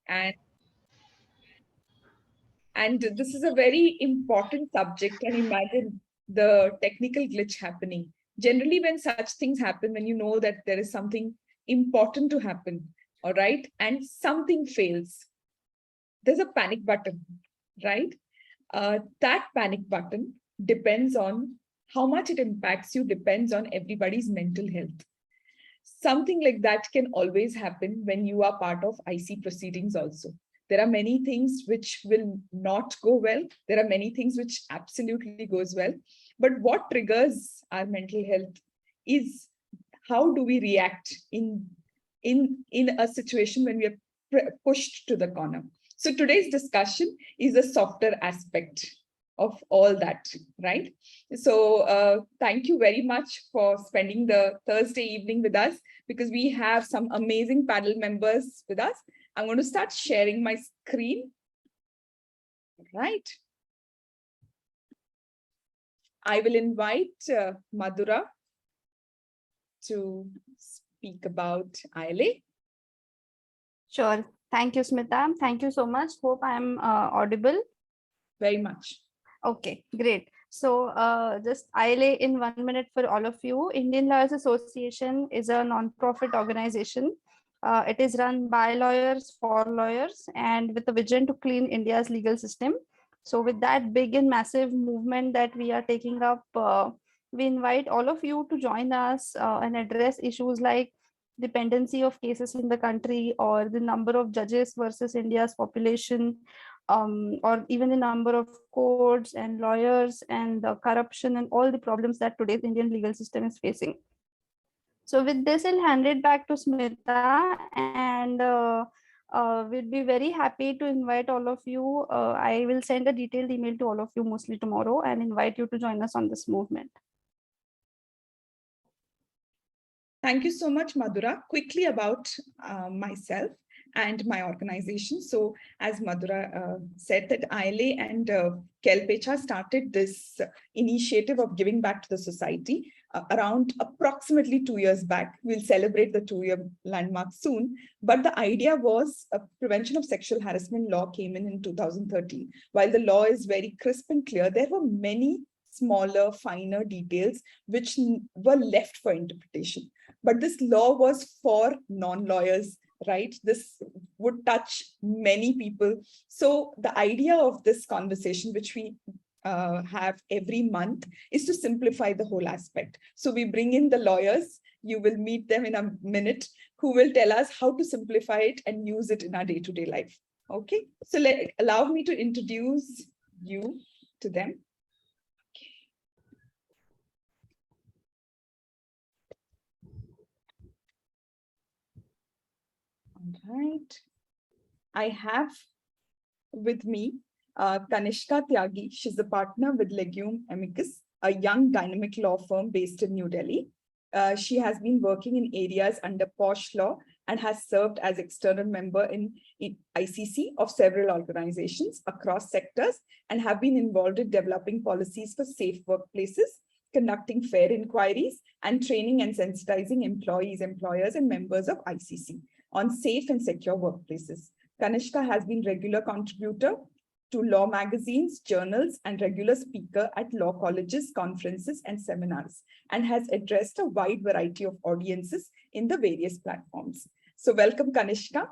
And this is a very important subject. And imagine the technical glitch happening. Generally, when such things happen, when you know that there is something important to happen, all right, and something fails, there's a panic button, right? That panic button depends on how much it impacts you, depends on everybody's mental health. Something like that can always happen when you are part of IC proceedings also. There are many things which will not go well. There are many things which absolutely goes well. But what triggers our mental health is how do we react in a situation when we are pushed to the corner. So today's discussion is a softer aspect of all that, right? So thank you very much for spending the Thursday evening with us, because we have some amazing panel members with us. I'm going to start sharing my screen. Right. I will invite Madhura to speak about ILA. Sure. Thank you, Smita. Thank you so much. Hope I'm audible. Very much. Okay, great. So just ILA in 1 minute for all of you. Indian Lawyers Association is a non-profit organization. It is run by lawyers for lawyers and with a vision to clean India's legal system. So with that big and massive movement that we are taking up, we invite all of you to join us and address issues like dependency of cases in the country, or the number of judges versus India's population, or even the number of courts and lawyers and the corruption and all the problems that today's Indian legal system is facing. So with this, I'll hand it back to Smita, and we'll be very happy to invite all of you. I will send a detailed email to all of you mostly tomorrow and invite you to join us on this movement. Thank you so much, Madhura. Quickly about myself and my organization. So as Madhura said, that ILA and KelpHR started this initiative of giving back to the society around approximately 2 years back. We'll celebrate the 2-year landmark soon. But the idea was a prevention of sexual harassment law came in 2013. While the law is very crisp and clear, there were many smaller, finer details which were left for interpretation. But this law was for non-lawyers, right? This would touch many people. So the idea of this conversation, which we have every month, is to simplify the whole aspect. So we bring in the lawyers, you will meet them in a minute, who will tell us how to simplify it and use it in our day-to-day life. Okay, so allow me to introduce you to them. All right. I have with me Kanishka Tyagi. She's a partner with Legume Amicus, a young dynamic law firm based in New Delhi. She has been working in areas under POSH law and has served as external member in ICC of several organizations across sectors, and have been involved in developing policies for safe workplaces, conducting fair inquiries, and training and sensitizing employees, employers, and members of ICC on safe and secure workplaces. Kanishka has been regular contributor to law magazines, journals, and regular speaker at law colleges, conferences, and seminars, and has addressed a wide variety of audiences in the various platforms. So welcome, Kanishka.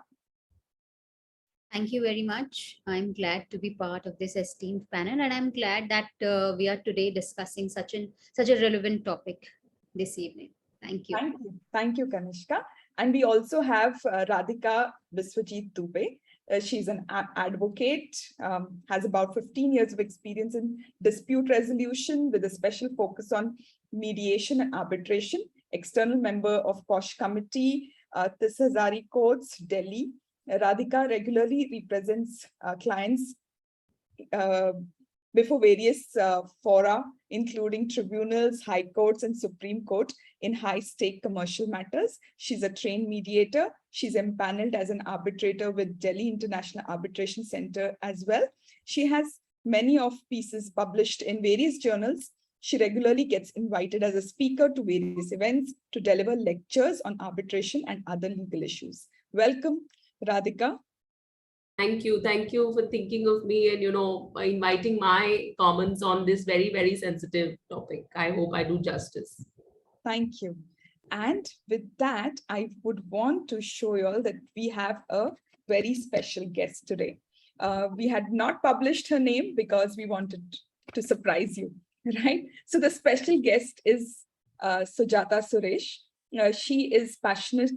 Thank you very much. I'm glad to be part of this esteemed panel, and I'm glad that we are today discussing such a relevant topic this evening. Thank you. Thank you. Thank you, Kanishka. And we also have Radhika Biswajit Dubey. She's an advocate, has about 15 years of experience in dispute resolution with a special focus on mediation and arbitration, external member of POSH Committee, Tisazari Courts, Delhi. Radhika regularly represents clients before various fora, including tribunals, high courts, and Supreme Court in high-stake commercial matters. She's a trained mediator. She's empaneled as an arbitrator with Delhi International Arbitration Center as well. She has many of pieces published in various journals. She regularly gets invited as a speaker to various events to deliver lectures on arbitration and other legal issues. Welcome, Radhika. Thank you. Thank you for thinking of me and, inviting my comments on this very, very sensitive topic. I hope I do justice. Thank you. And with that, I would want to show you all that we have a very special guest today. We had not published her name because we wanted to surprise you, right? So the special guest is Sujata Suresh. She is passionate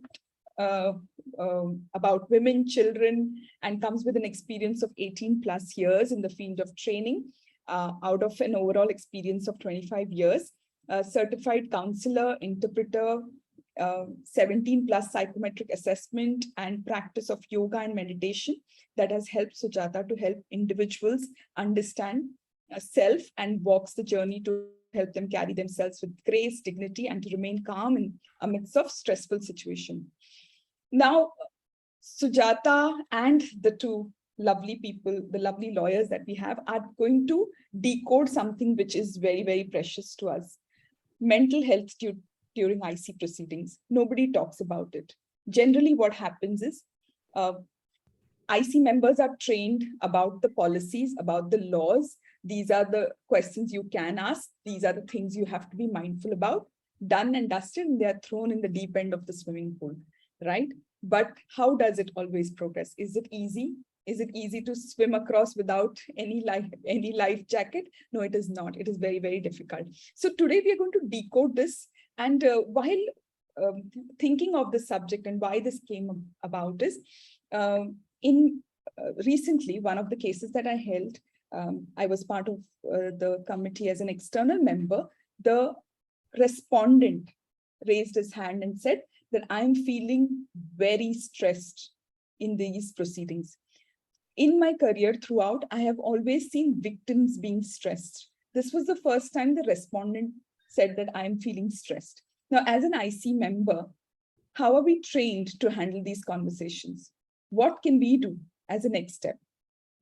about women, children, and comes with an experience of 18 plus years in the field of training, out of an overall experience of 25 years. Certified counselor, interpreter, 17 plus psychometric assessment, and practice of yoga and meditation that has helped Sujata to help individuals understand self and walks the journey to help them carry themselves with grace, dignity, and to remain calm in amidst of stressful situation. Now, Sujata and the two lovely people, the lovely lawyers that we have, are going to decode something which is very, very precious to us. Mental health during IC proceedings. Nobody talks about it. Generally, what happens is IC members are trained about the policies, about the laws. These are the questions you can ask. These are the things you have to be mindful about. Done and dusted, and they are thrown in the deep end of the swimming pool, right? But how does it always progress? Is it easy? Is it easy to swim across without any life jacket? No, it is not. It is very, very difficult. So today we are going to decode this. And while thinking of the subject and why this came about is, recently, one of the cases that I held, I was part of the committee as an external member. The respondent raised his hand and said that I'm feeling very stressed in these proceedings. In my career throughout, I have always seen victims being stressed. This was the first time the respondent said that I'm feeling stressed. Now, as an IC member, how are we trained to handle these conversations? What can we do as a next step?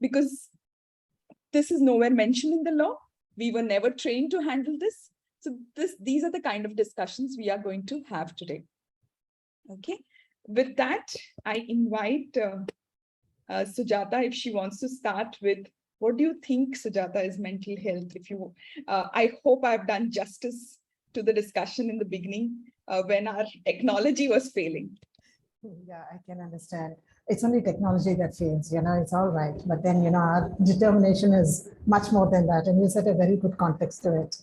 Because this is nowhere mentioned in the law. We were never trained to handle this. So these are the kind of discussions we are going to have today. Okay. With that, I invite Sujata, if she wants to start with, what do you think, Sujata, is mental health? If you, I hope I've done justice to the discussion in the beginning when our technology was failing. Yeah, I can understand. It's only technology that fails, it's all right. But then, our determination is much more than that. And you set a very good context to it.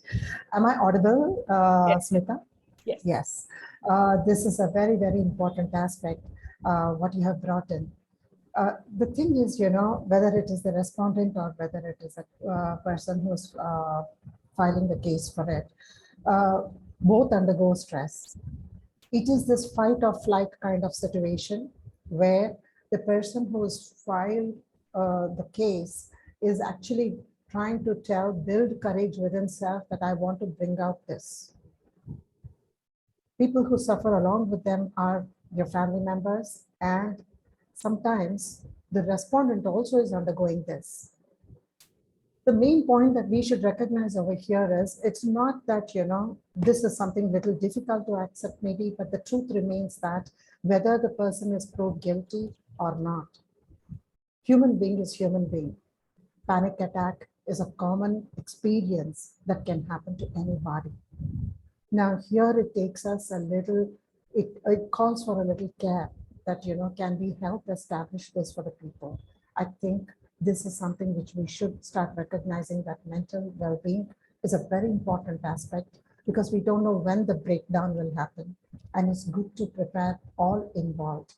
Am I audible, Yes. Smita? Yes. Yes. This is a very, very important aspect, what you have brought in. The thing is, whether it is the respondent or whether it is a person who's filing the case for it, both undergo stress. It is this fight or flight kind of situation where the person who has filed the case is actually trying to build courage within self that I want to bring out this. People who suffer along with them are your family members, and sometimes the respondent also is undergoing this. The main point that we should recognize over here is it's not that, this is something little difficult to accept maybe, but the truth remains that whether the person is proved guilty or not, human being is human being. Panic attack is a common experience that can happen to anybody. Now here it takes us a little, it calls for a little care that, can we help establish this for the people? I think this is something which we should start recognizing, that mental well-being is a very important aspect because we don't know when the breakdown will happen. And it's good to prepare all involved.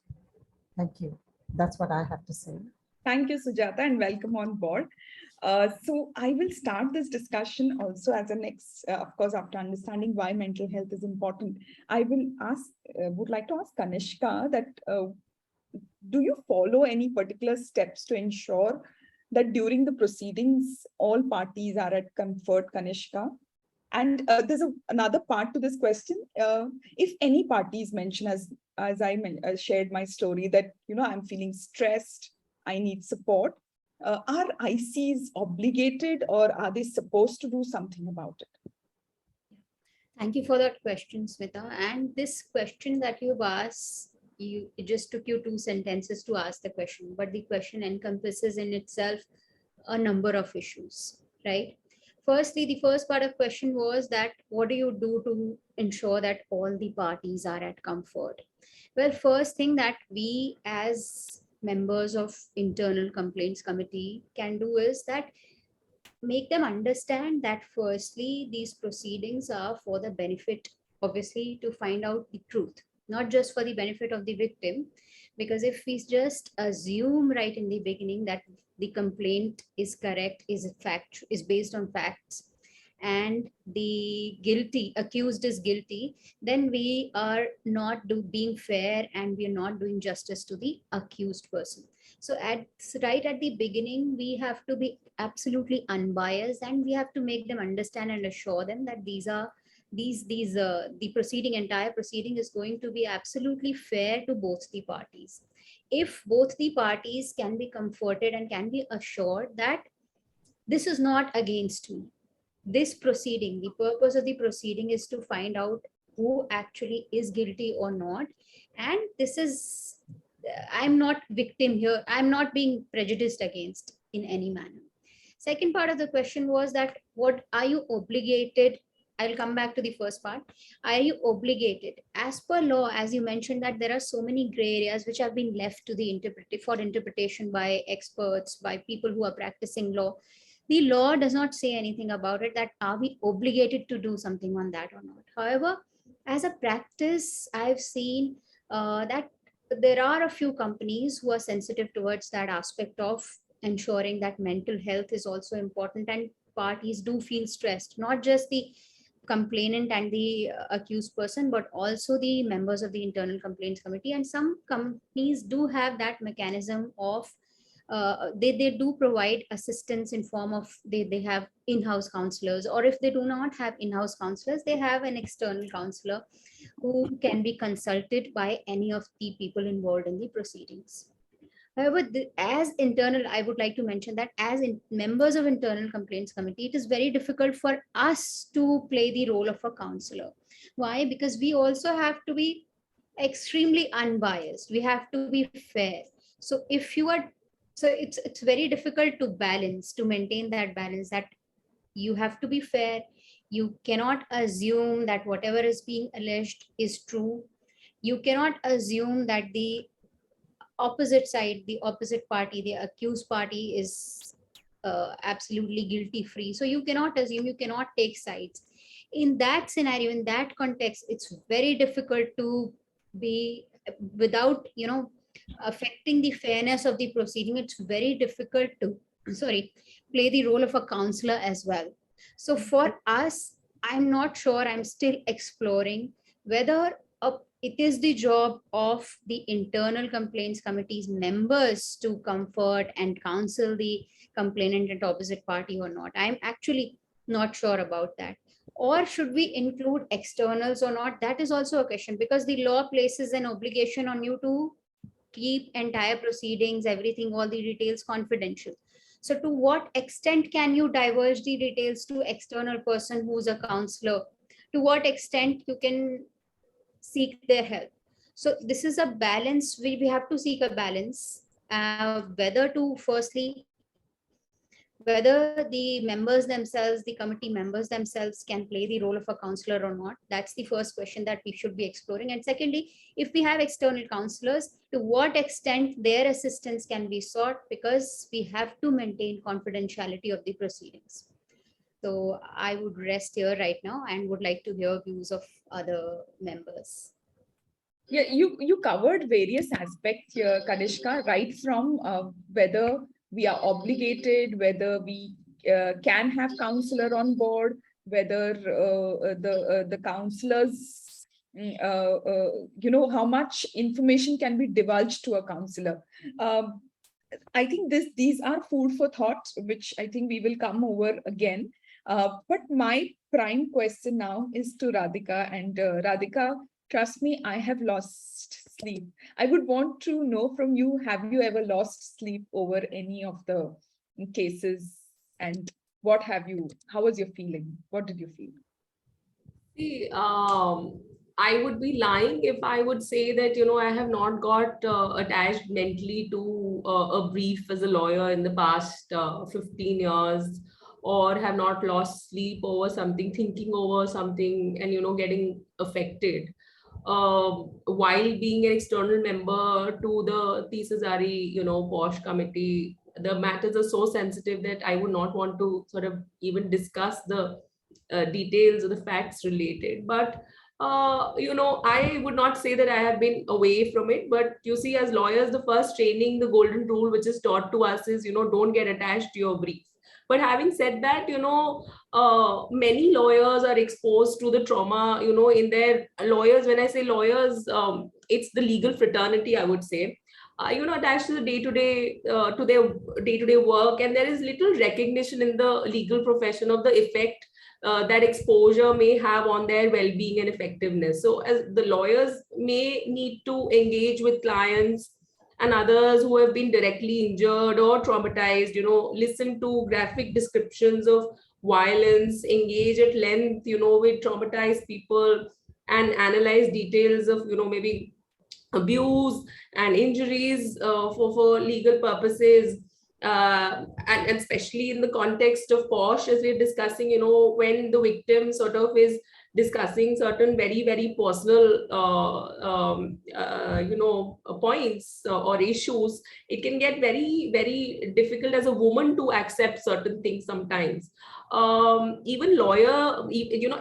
Thank you. That's what I have to say. Thank you, Sujata, and welcome on board. So I will start this discussion also as a next, of course, after understanding why mental health is important. I will would like to ask Kanishka that do you follow any particular steps to ensure that during the proceedings, all parties are at comfort, Kanishka? And there's another part to this question. If any parties mention, as I shared my story, that, I'm feeling stressed, I need support, are ICs obligated or are they supposed to do something about it? Thank you for that question, Smita. And this question that you've asked it just took you 2 sentences to ask the question, but the question encompasses in itself a number of issues, right? Firstly, the first part of question was that what do you do to ensure that all the parties are at comfort? Well, first thing that we as members of internal complaints committee can do is that make them understand that firstly these proceedings are for the benefit, obviously, to find out the truth, not just for the benefit of the victim. Because if we just assume right in the beginning that the complaint is correct, is fact, is based on facts, and the guilty accused is guilty, then we are not being fair, and we are not doing justice to the accused person. So right at the beginning, we have to be absolutely unbiased, and we have to make them understand and assure them that the entire proceeding is going to be absolutely fair to both the parties. If both the parties can be comforted and can be assured that this is not against me, this proceeding, the purpose of the proceeding is to find out who actually is guilty or not, and this is, I'm not victim here, I'm not being prejudiced against in any manner. Second part of the question was that what are you obligated, I'll come back to the first part. Are you obligated as per law, as you mentioned that there are so many gray areas which have been left to the interpretation by experts, by people who are practicing law. The law does not say anything about it, that are we obligated to do something on that or not. However, as a practice, I've seen that there are a few companies who are sensitive towards that aspect of ensuring that mental health is also important, and parties do feel stressed, not just the complainant and the accused person, but also the members of the internal complaints committee. And some companies do have that mechanism of they do provide assistance in form of they have in-house counselors, or if they do not have in-house counselors, they have an external counselor who can be consulted by any of the people involved in the proceedings. However, as internal, I would like to mention that as members of internal complaints committee, it is very difficult for us to play the role of a counselor. Why? Because we also have to be extremely unbiased. We have to be fair. So if you are, so it's very difficult to balance, to maintain that balance, that you have to be fair. You cannot assume that whatever is being alleged is true. You cannot assume that the opposite side, the opposite party, the accused party is absolutely guilty free. So you cannot assume, you cannot take sides. In that scenario, in that context, it's very difficult to be without, affecting the fairness of the proceeding. It's very difficult to, play the role of a counselor as well. So for us, I'm not sure, I'm still exploring whether it is the job of the internal complaints committee's members to comfort and counsel the complainant and opposite party or not. I'm actually not sure about that. Or should we include externals or not? That is also a question, because the law places an obligation on you to keep entire proceedings, everything, all the details confidential. So to what extent can you diverge the details to external person who's a counselor? To what extent you can seek their help? So this is a balance. We have to seek a balance, whether to firstly, whether the members themselves, the committee members themselves can play the role of a counselor or not. That's the first question that we should be exploring. And secondly, if we have external counselors, to what extent their assistance can be sought, because we have to maintain confidentiality of the proceedings. So I would rest here right now and would like to hear views of other members. Yeah, you covered various aspects here, Kanishka, right from whether we are obligated, whether we can have counselor on board, whether the counselors, how much information can be divulged to a counselor. I think these are food for thought, which I think we will come over again. But my prime question now is to Radhika, and Radhika, trust me, I have lost sleep. I would want to know from you, have you ever lost sleep over any of the cases? And how was your feeling? What did you feel? See, I would be lying if I would say that, I have not got attached mentally to a brief as a lawyer in the past 15 years, or have not lost sleep over something, thinking over something, and, getting affected. While being an external member to the Tisazari, POSH committee, the matters are so sensitive that I would not want to sort of even discuss the details or the facts related. But I would not say that I have been away from it. But you see, as lawyers, the first training, the golden rule which is taught to us is, don't get attached to your brief. But having said that, many lawyers are exposed to the trauma, in their lawyers. When I say lawyers, it's the legal fraternity, I would say. Attached to the day-to-day, to their day-to-day work, and there is little recognition in the legal profession of the effect that exposure may have on their well-being and effectiveness. So as the lawyers may need to engage with clients and others who have been directly injured or traumatized, listen to graphic descriptions of violence, engage at length, with traumatized people, and analyze details of, maybe abuse and injuries for legal purposes. And especially in the context of POSH, as we're discussing, when the victim sort of is discussing certain very, very personal, points or issues, it can get very, very difficult as a woman to accept certain things sometimes. Even lawyer,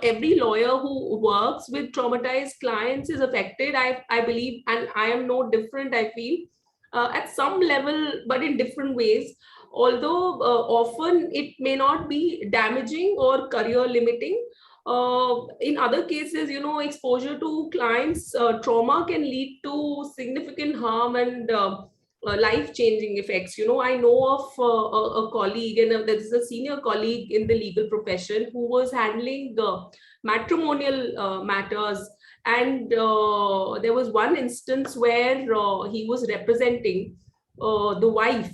every lawyer who works with traumatized clients is affected, I believe, and I am no different, I feel, at some level, but in different ways. Although often it may not be damaging or career limiting. In other cases, exposure to clients' trauma can lead to significant harm and life-changing effects. I know of a colleague, and there is a senior colleague in the legal profession who was handling matrimonial matters. And there was one instance where he was representing the wife.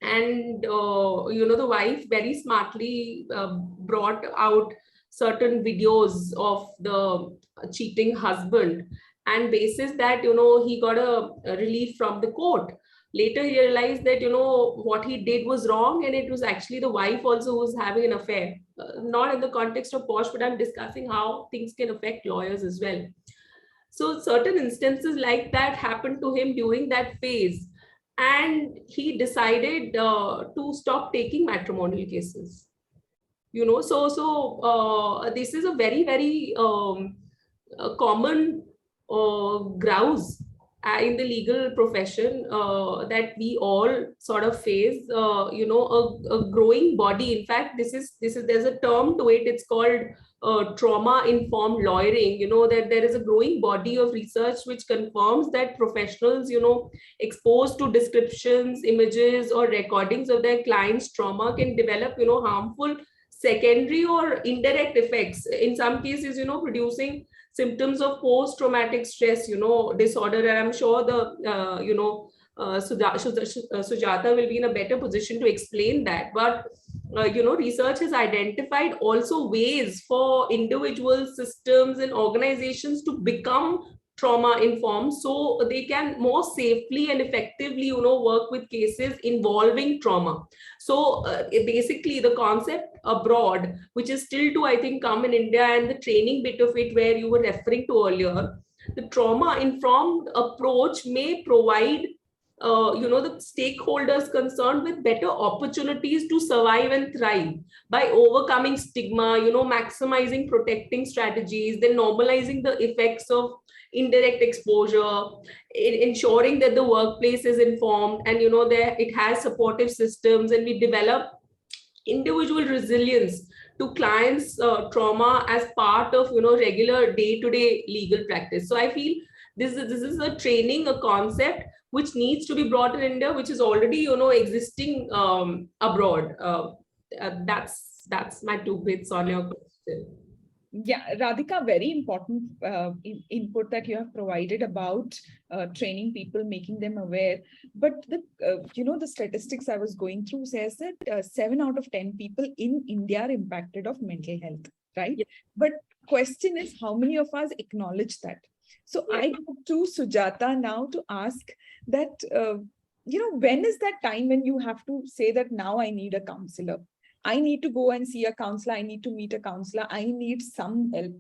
And, the wife very smartly brought out certain videos of the cheating husband. And basis that, he got a relief from the court. Later, he realized that, what he did was wrong, and it was actually the wife also who was having an affair. Not in the context of POSH, but I'm discussing how things can affect lawyers as well. So certain instances like that happened to him during that phase. And he decided to stop taking matrimonial cases. So this is a very, very common grouse in the legal profession that we all sort of face. A growing body. In fact, there's a term to it. It's called trauma-informed lawyering. That there is a growing body of research which confirms that professionals, exposed to descriptions, images, or recordings of their clients' trauma can develop, harmful secondary or indirect effects. In some cases, producing symptoms of post-traumatic stress, disorder. And I'm sure the, Sujata will be in a better position to explain that. But, research has identified also ways for individuals, systems, and organizations to become trauma-informed, so they can more safely and effectively, work with cases involving trauma. So basically, the concept abroad, which is still to, I think, come in India, and the training bit of it where you were referring to earlier, the trauma-informed approach may provide the stakeholders concerned with better opportunities to survive and thrive by overcoming stigma, maximizing protecting strategies, then normalizing the effects of indirect exposure, ensuring that the workplace is informed, and that it has supportive systems, and we develop individual resilience to clients' trauma as part of regular day-to-day legal practice. So I feel this is a training, a concept which needs to be brought in India, which is already existing abroad. That's my 2 bits on your question. Yeah, Radhika, very important input that you have provided about training people, making them aware. But the the statistics I was going through says that 7 out of 10 people in India are impacted of mental health, right? Yeah. But question is, how many of us acknowledge that? So I go to Sujata now to ask that, when is that time when you have to say that now I need a counselor? I need to go and see a counselor. I need to meet a counselor. I need some help.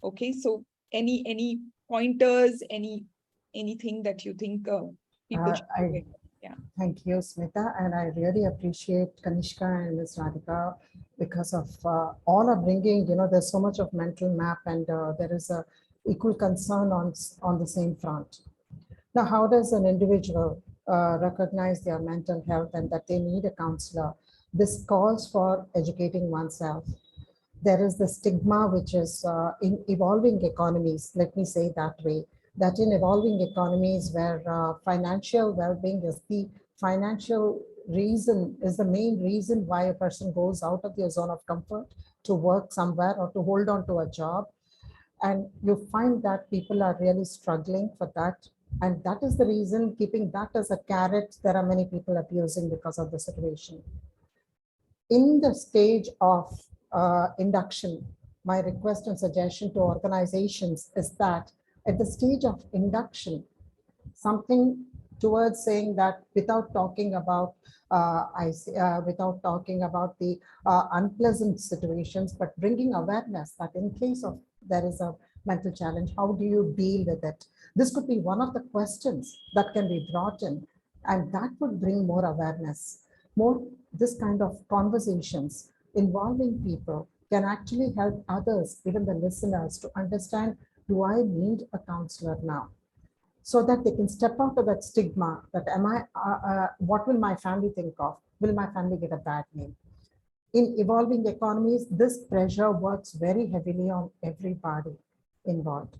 Okay, so any pointers, anything that you think people should be aware of? Yeah. Thank you, Smita. And I really appreciate Kanishka and Ms. Radhika because of all are bringing, there's so much of mental map, and there is a equal concern on the same front. Now, how does an individual recognize their mental health and that they need a counselor? This calls for educating oneself. There is the stigma, which is in evolving economies, let me say that way, that in evolving economies where financial well-being is the financial reason, is the main reason why a person goes out of their zone of comfort to work somewhere or to hold on to a job. And you find that people are really struggling for that. And that is the reason, keeping that as a carrot, there are many people abusing because of the situation. In the stage of induction, my request and suggestion to organizations is that at the stage of induction, something towards saying that without talking about without talking about the unpleasant situations, but bringing awareness that in case of there is a mental challenge, how do you deal with it? This could be one of the questions that can be brought in, and that would bring more awareness. More this kind of conversations involving people can actually help others, even the listeners, to understand, do I need a counselor now? So that they can step out of that stigma that what will my family think of? Will my family get a bad name? In evolving economies, this pressure works very heavily on everybody involved.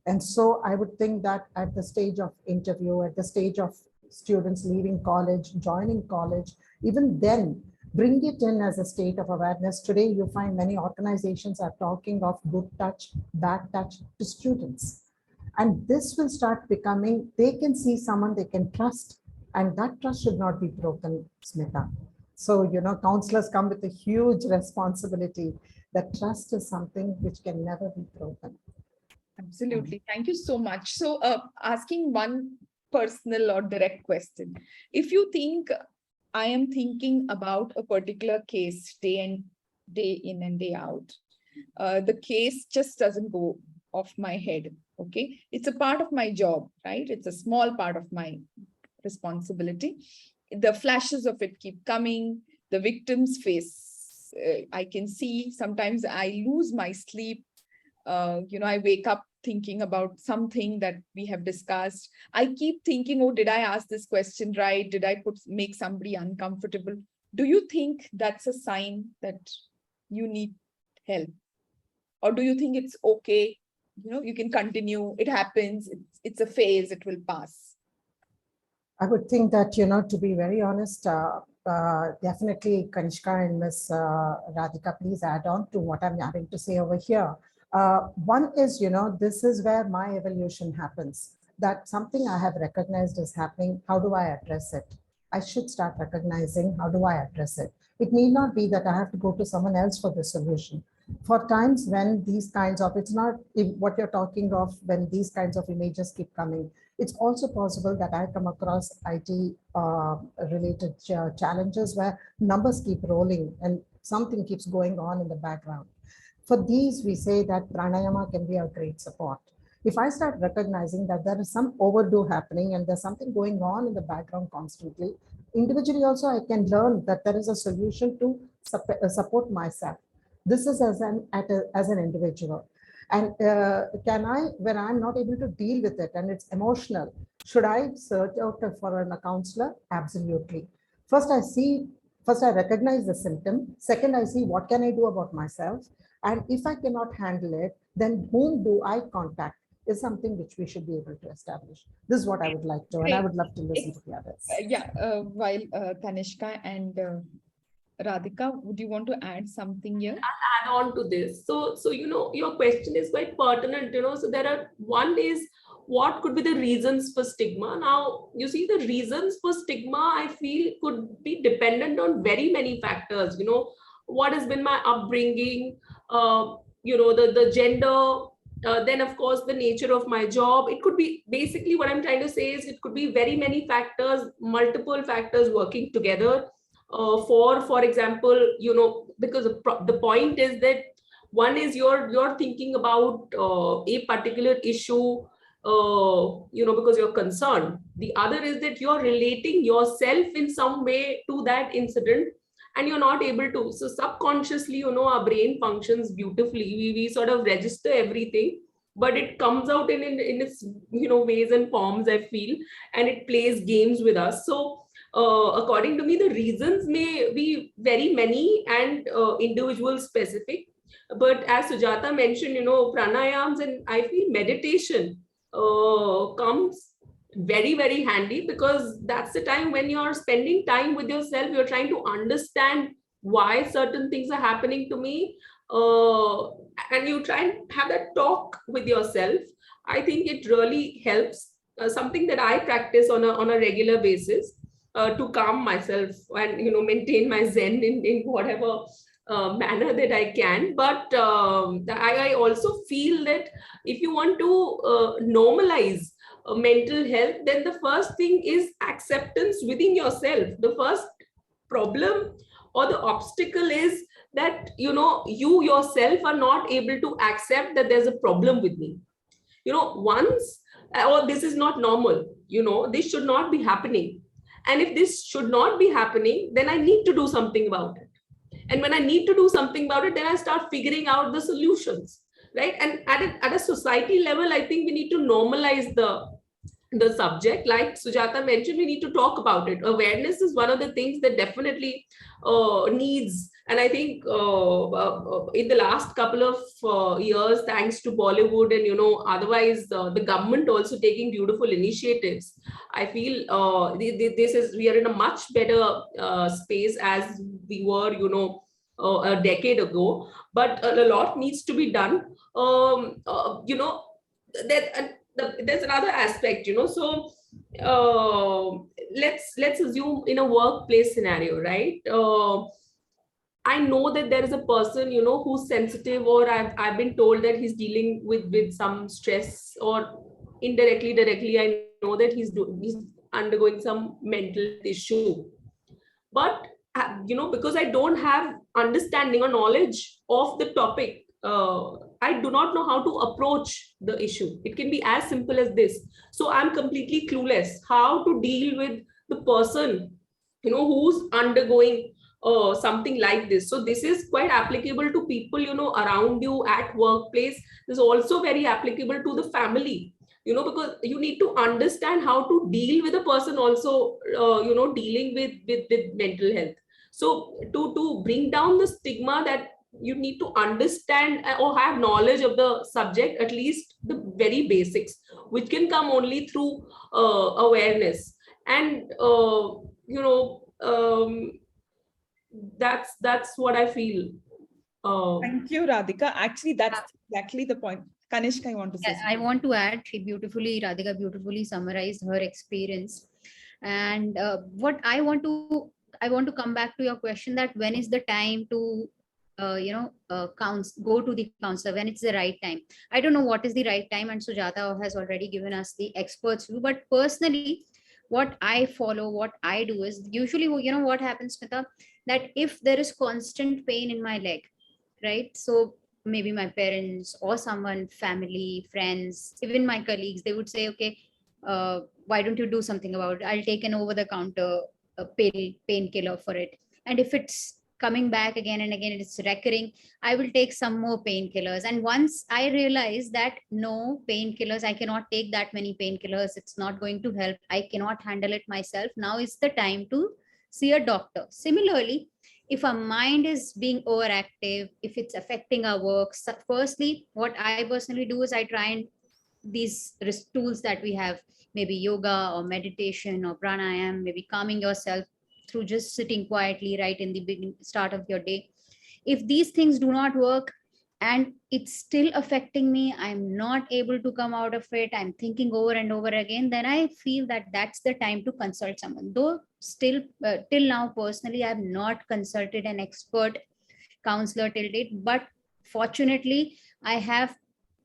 And so I would think that at the stage of interview, at the stage of students leaving college, joining college, even then, bring it in as a state of awareness. Today, you find many organizations are talking of good touch, bad touch to students. And this will start becoming, they can see someone they can trust, and that trust should not be broken, Smita. So, counselors come with a huge responsibility. That trust is something which can never be broken. Absolutely. Thank you so much. So asking one personal or direct question. If you think I am thinking about a particular case day in and day out, the case just doesn't go off my head. Okay. It's a part of my job, right? It's a small part of my responsibility. The flashes of it keep coming. The victim's face, I can see. Sometimes I lose my sleep. I wake up thinking about something that we have discussed. I keep thinking, oh, did I ask this question right? Did I make somebody uncomfortable? Do you think that's a sign that you need help? Or do you think it's okay? You can continue. It happens. It's a phase. It will pass. I would think that, to be very honest, definitely Kanishka and Ms. Radhika, please add on to what I'm having to say over here. One is, this is where my evolution happens, that something I have recognized is happening. How do I address it? I should start recognizing, how do I address it? It need not be that I have to go to someone else for the solution. For times when these kinds of, it's not what you're talking of, when these kinds of images keep coming, it's also possible that I come across IT related challenges where numbers keep rolling and something keeps going on in the background. For these, we say that pranayama can be a great support. If I start recognizing that there is some overdue happening and there's something going on in the background constantly, individually also I can learn that there is a solution to support myself. This is as an individual. And can I, when I'm not able to deal with it and it's emotional, should I search out for a counselor? Absolutely. First I recognize the symptom. Second, I see what can I do about myself. And if I cannot handle it, then whom do I contact is something which we should be able to establish. This is what I would like to, and I would love to listen to the others. While Tanishka and Radhika, would you want to add something here? I'll add on to this. So your question is quite pertinent, so there are, one is, what could be the reasons for stigma? Now, you see, the reasons for stigma, I feel, could be dependent on very many factors. What has been my upbringing? the gender, then of course the nature of my job. It could be, basically what I'm trying to say is, it could be very many factors, multiple factors working together. For example, because the point is that one is you're thinking about a particular issue, because you're concerned. The other is that you're relating yourself in some way to that incident, and you're not able to. So subconsciously, our brain functions beautifully. We sort of register everything, but it comes out in its ways and forms, I feel, and it plays games with us. So according to me, the reasons may be very many and individual specific. But as Sujata mentioned, pranayams, and I feel meditation comes very, very handy, because that's the time when you're spending time with yourself. You're trying to understand why certain things are happening to me, and you try and have that talk with yourself. I think it really helps. Something that I practice on a regular basis, to calm myself and maintain my zen in whatever manner that I can. But I also feel that if you want to normalize mental health, then the first thing is acceptance within yourself. The first problem or the obstacle is that you yourself are not able to accept that there's a problem with me. Once, or this is not normal, this should not be happening. And if this should not be happening, then I need to do something about it. And when I need to do something about it, then I start figuring out the solutions, right? And at a society level, I think we need to normalize the subject. Like Sujata mentioned, we need to talk about it. Awareness is one of the things that definitely needs. And I think in the last couple of years, thanks to Bollywood and otherwise the government also taking beautiful initiatives, I feel we are in a much better space as we were a decade ago. But a lot needs to be done. There's another aspect, so let's assume in a workplace scenario, right? I know that there is a person who's sensitive, or I've been told that he's dealing with some stress, or directly I know that he's undergoing some mental issue. But because I don't have understanding or knowledge of the topic, I do not know how to approach the issue. It can be as simple as this. So I'm completely clueless how to deal with the person who's undergoing something like this. So this is quite applicable to people around you at workplace. This is also very applicable to the family, because you need to understand how to deal with a person also dealing with mental health. So to bring down the stigma, that you need to understand or have knowledge of the subject, at least the very basics, which can come only through awareness. And that's what I feel. Thank you, Radhika. Actually, that's exactly the point. Kanishka, I want to say. I want to add, Radhika beautifully summarized her experience. And what I want to come back to your question, that when is the time to go to the counselor, when it's the right time. I don't know what is the right time, and Sujata has already given us the experts view. But personally, what I follow, what I do is, usually what happens, Smita, that if there is constant pain in my leg, right? So maybe my parents or someone, family, friends, even my colleagues, they would say, okay, why don't you do something about it? I'll take an over the counter painkiller for it. And if it's coming back again and again, it's recurring, I will take some more painkillers. And once I realize that no, painkillers, I cannot take that many painkillers, it's not going to help, I cannot handle it myself, now is the time to see a doctor. Similarly, if our mind is being overactive, if it's affecting our work, firstly, what I personally do is I try and these tools that we have, maybe yoga or meditation or pranayam, maybe calming yourself through just sitting quietly right in the beginning, start of your day. If these things do not work and it's still affecting me, I'm not able to come out of it, I'm thinking over and over again, then I feel that that's the time to consult someone. Though still till now, personally, I've not consulted an expert counselor till date, but Fortunately, I have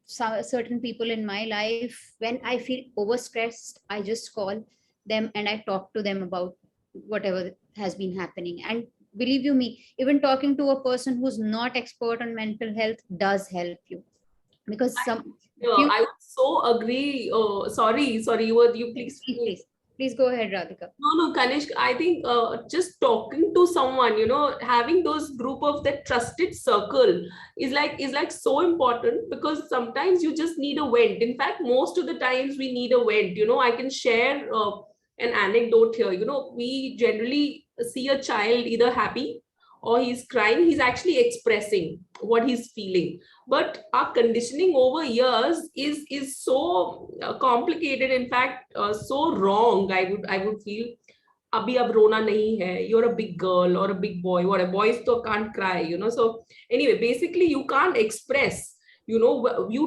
certain people in my life. When I feel overstressed, I just call them and I talk to them about whatever has been happening. And believe you me, even talking to a person who's not expert on mental health does help you, because few, I would so agree. Sorry, you please. please go ahead, Radhika. No, Kanishk, I think just talking to someone, having those group of that trusted circle is like so important, because sometimes you just need a vent. In fact, most of the times we need a vent. I can share an anecdote here. We generally see a child either happy or he's crying. He's actually expressing what he's feeling. But our conditioning over years is so complicated, in fact so wrong. I would feel abhi ab rona nahi hai, you're a big girl or a big boy, whatever. Boys to can't cry. So anyway, basically you can't express, you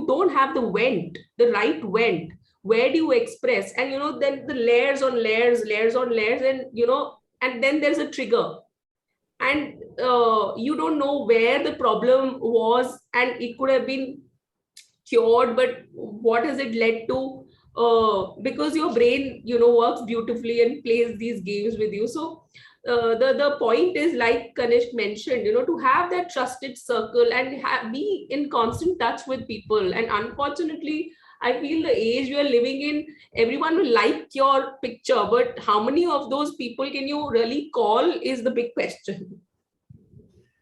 don't have the right vent. Where do you express? And then the layers on layers, and then there's a trigger, and you don't know where the problem was, and it could have been cured, but what has it led to? Because your brain works beautifully and plays these games with you. So the point is, like Kanishk mentioned, to have that trusted circle and be in constant touch with people. And unfortunately, I feel the age we are living in, everyone will like your picture, but how many of those people can you really call is the big question.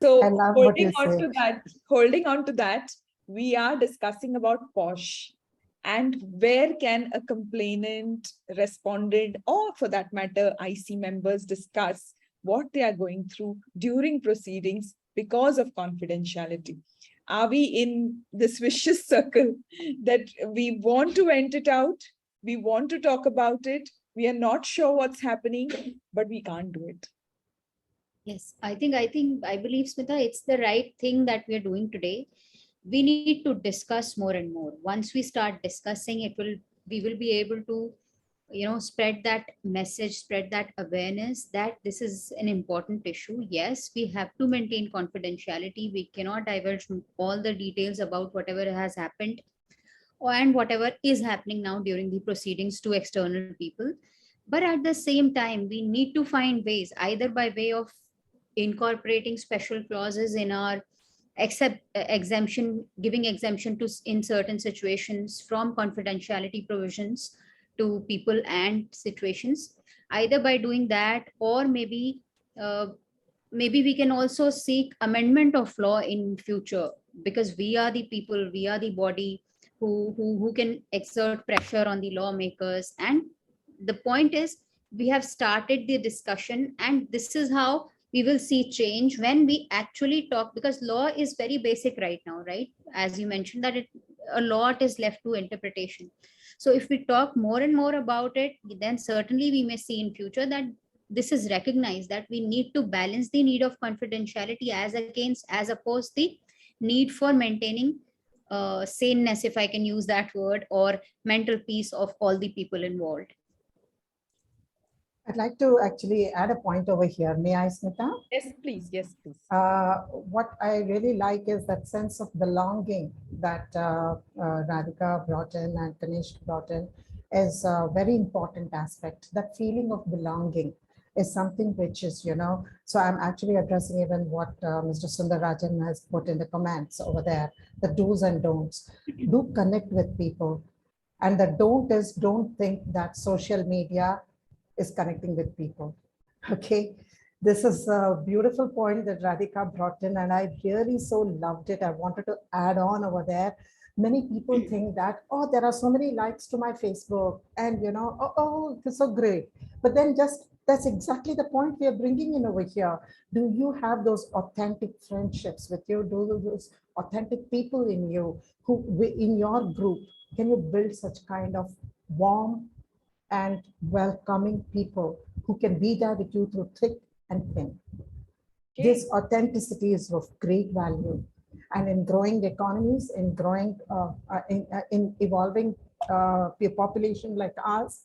So I love what you holding on to that, we are discussing about POSH and where can a complainant, respondent, or for that matter, IC members discuss what they are going through during proceedings because of confidentiality. Are we in this vicious circle that we want to vent it out, we want to talk about it, we are not sure what's happening, but we can't do it? Yes, I believe, Smita, it's the right thing that we are doing today. We need to discuss more and more. Once we start discussing, we will be able to, spread that message, spread that awareness that this is an important issue. Yes, we have to maintain confidentiality. We cannot divulge all the details about whatever has happened and whatever is happening now during the proceedings to external people. But at the same time, we need to find ways, either by way of incorporating special clauses in our exemption, giving exemption to in certain situations from confidentiality provisions to people and situations. Either by doing that, or maybe we can also seek amendment of law in future, because we are the people, we are the body who can exert pressure on the lawmakers. And the point is, we have started the discussion, and this is how we will see change when we actually talk, because law is very basic right now, right? As you mentioned, that a lot is left to interpretation. So if we talk more and more about it, then certainly we may see in future that this is recognized, that we need to balance the need of confidentiality as opposed the need for maintaining saneness, if I can use that word, or mental peace of all the people involved. I'd like to actually add a point over here. May I, Smita? Yes, please. Yes, please. What I really like is that sense of belonging that Radhika brought in and Kanishk brought in is a very important aspect. That feeling of belonging is something which is, so I'm actually addressing even what Mr. Sundarajan has put in the comments over there, the do's and don'ts. Do connect with people. And the don't is, don't think that social media is connecting with people. Okay, this is a beautiful point that Radhika brought in, and I really so loved it. I wanted to add on over there. Many people think that, oh, there are so many likes to my Facebook, and oh, it's so great. But then that's exactly the point we are bringing in over here. Do you have those authentic friendships with you? Do those authentic people in you who in your group? Can you build such kind of warm and welcoming people who can be there with you through thick and thin? Okay. This authenticity is of great value. And in growing economies, in growing, in evolving population like ours,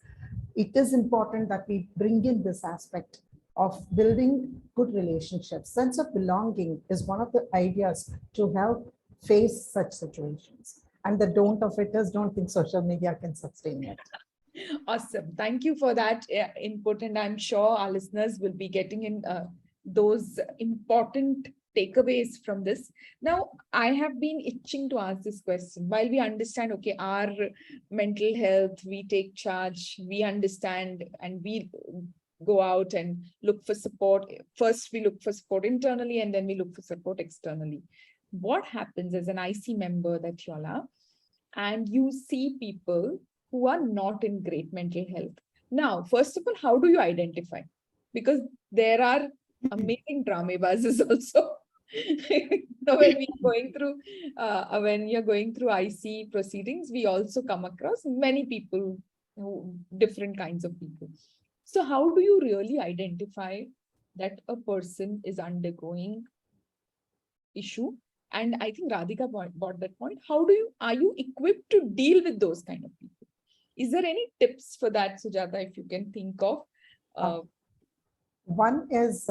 it is important that we bring in this aspect of building good relationships. Sense of belonging is one of the ideas to help face such situations. And the don't of it is don't think social media can sustain it. Awesome. Thank you for that input. And I'm sure our listeners will be getting in those important takeaways from this. Now, I have been itching to ask this question. While we understand, okay, our mental health, we take charge, we understand, and we go out and look for support. First, we look for support internally, and then we look for support externally. What happens as an IC member that you all are, and you see people who are not in great mental health? Now, first of all, how do you identify? Because there are amazing dramebazes also. So when you're going through IC proceedings, we also come across many people, different kinds of people. So how do you really identify that a person is undergoing issue? And I think Radhika brought that point. Are you equipped to deal with those kind of people? Is there any tips for that, Sujata, if you can think of? One is,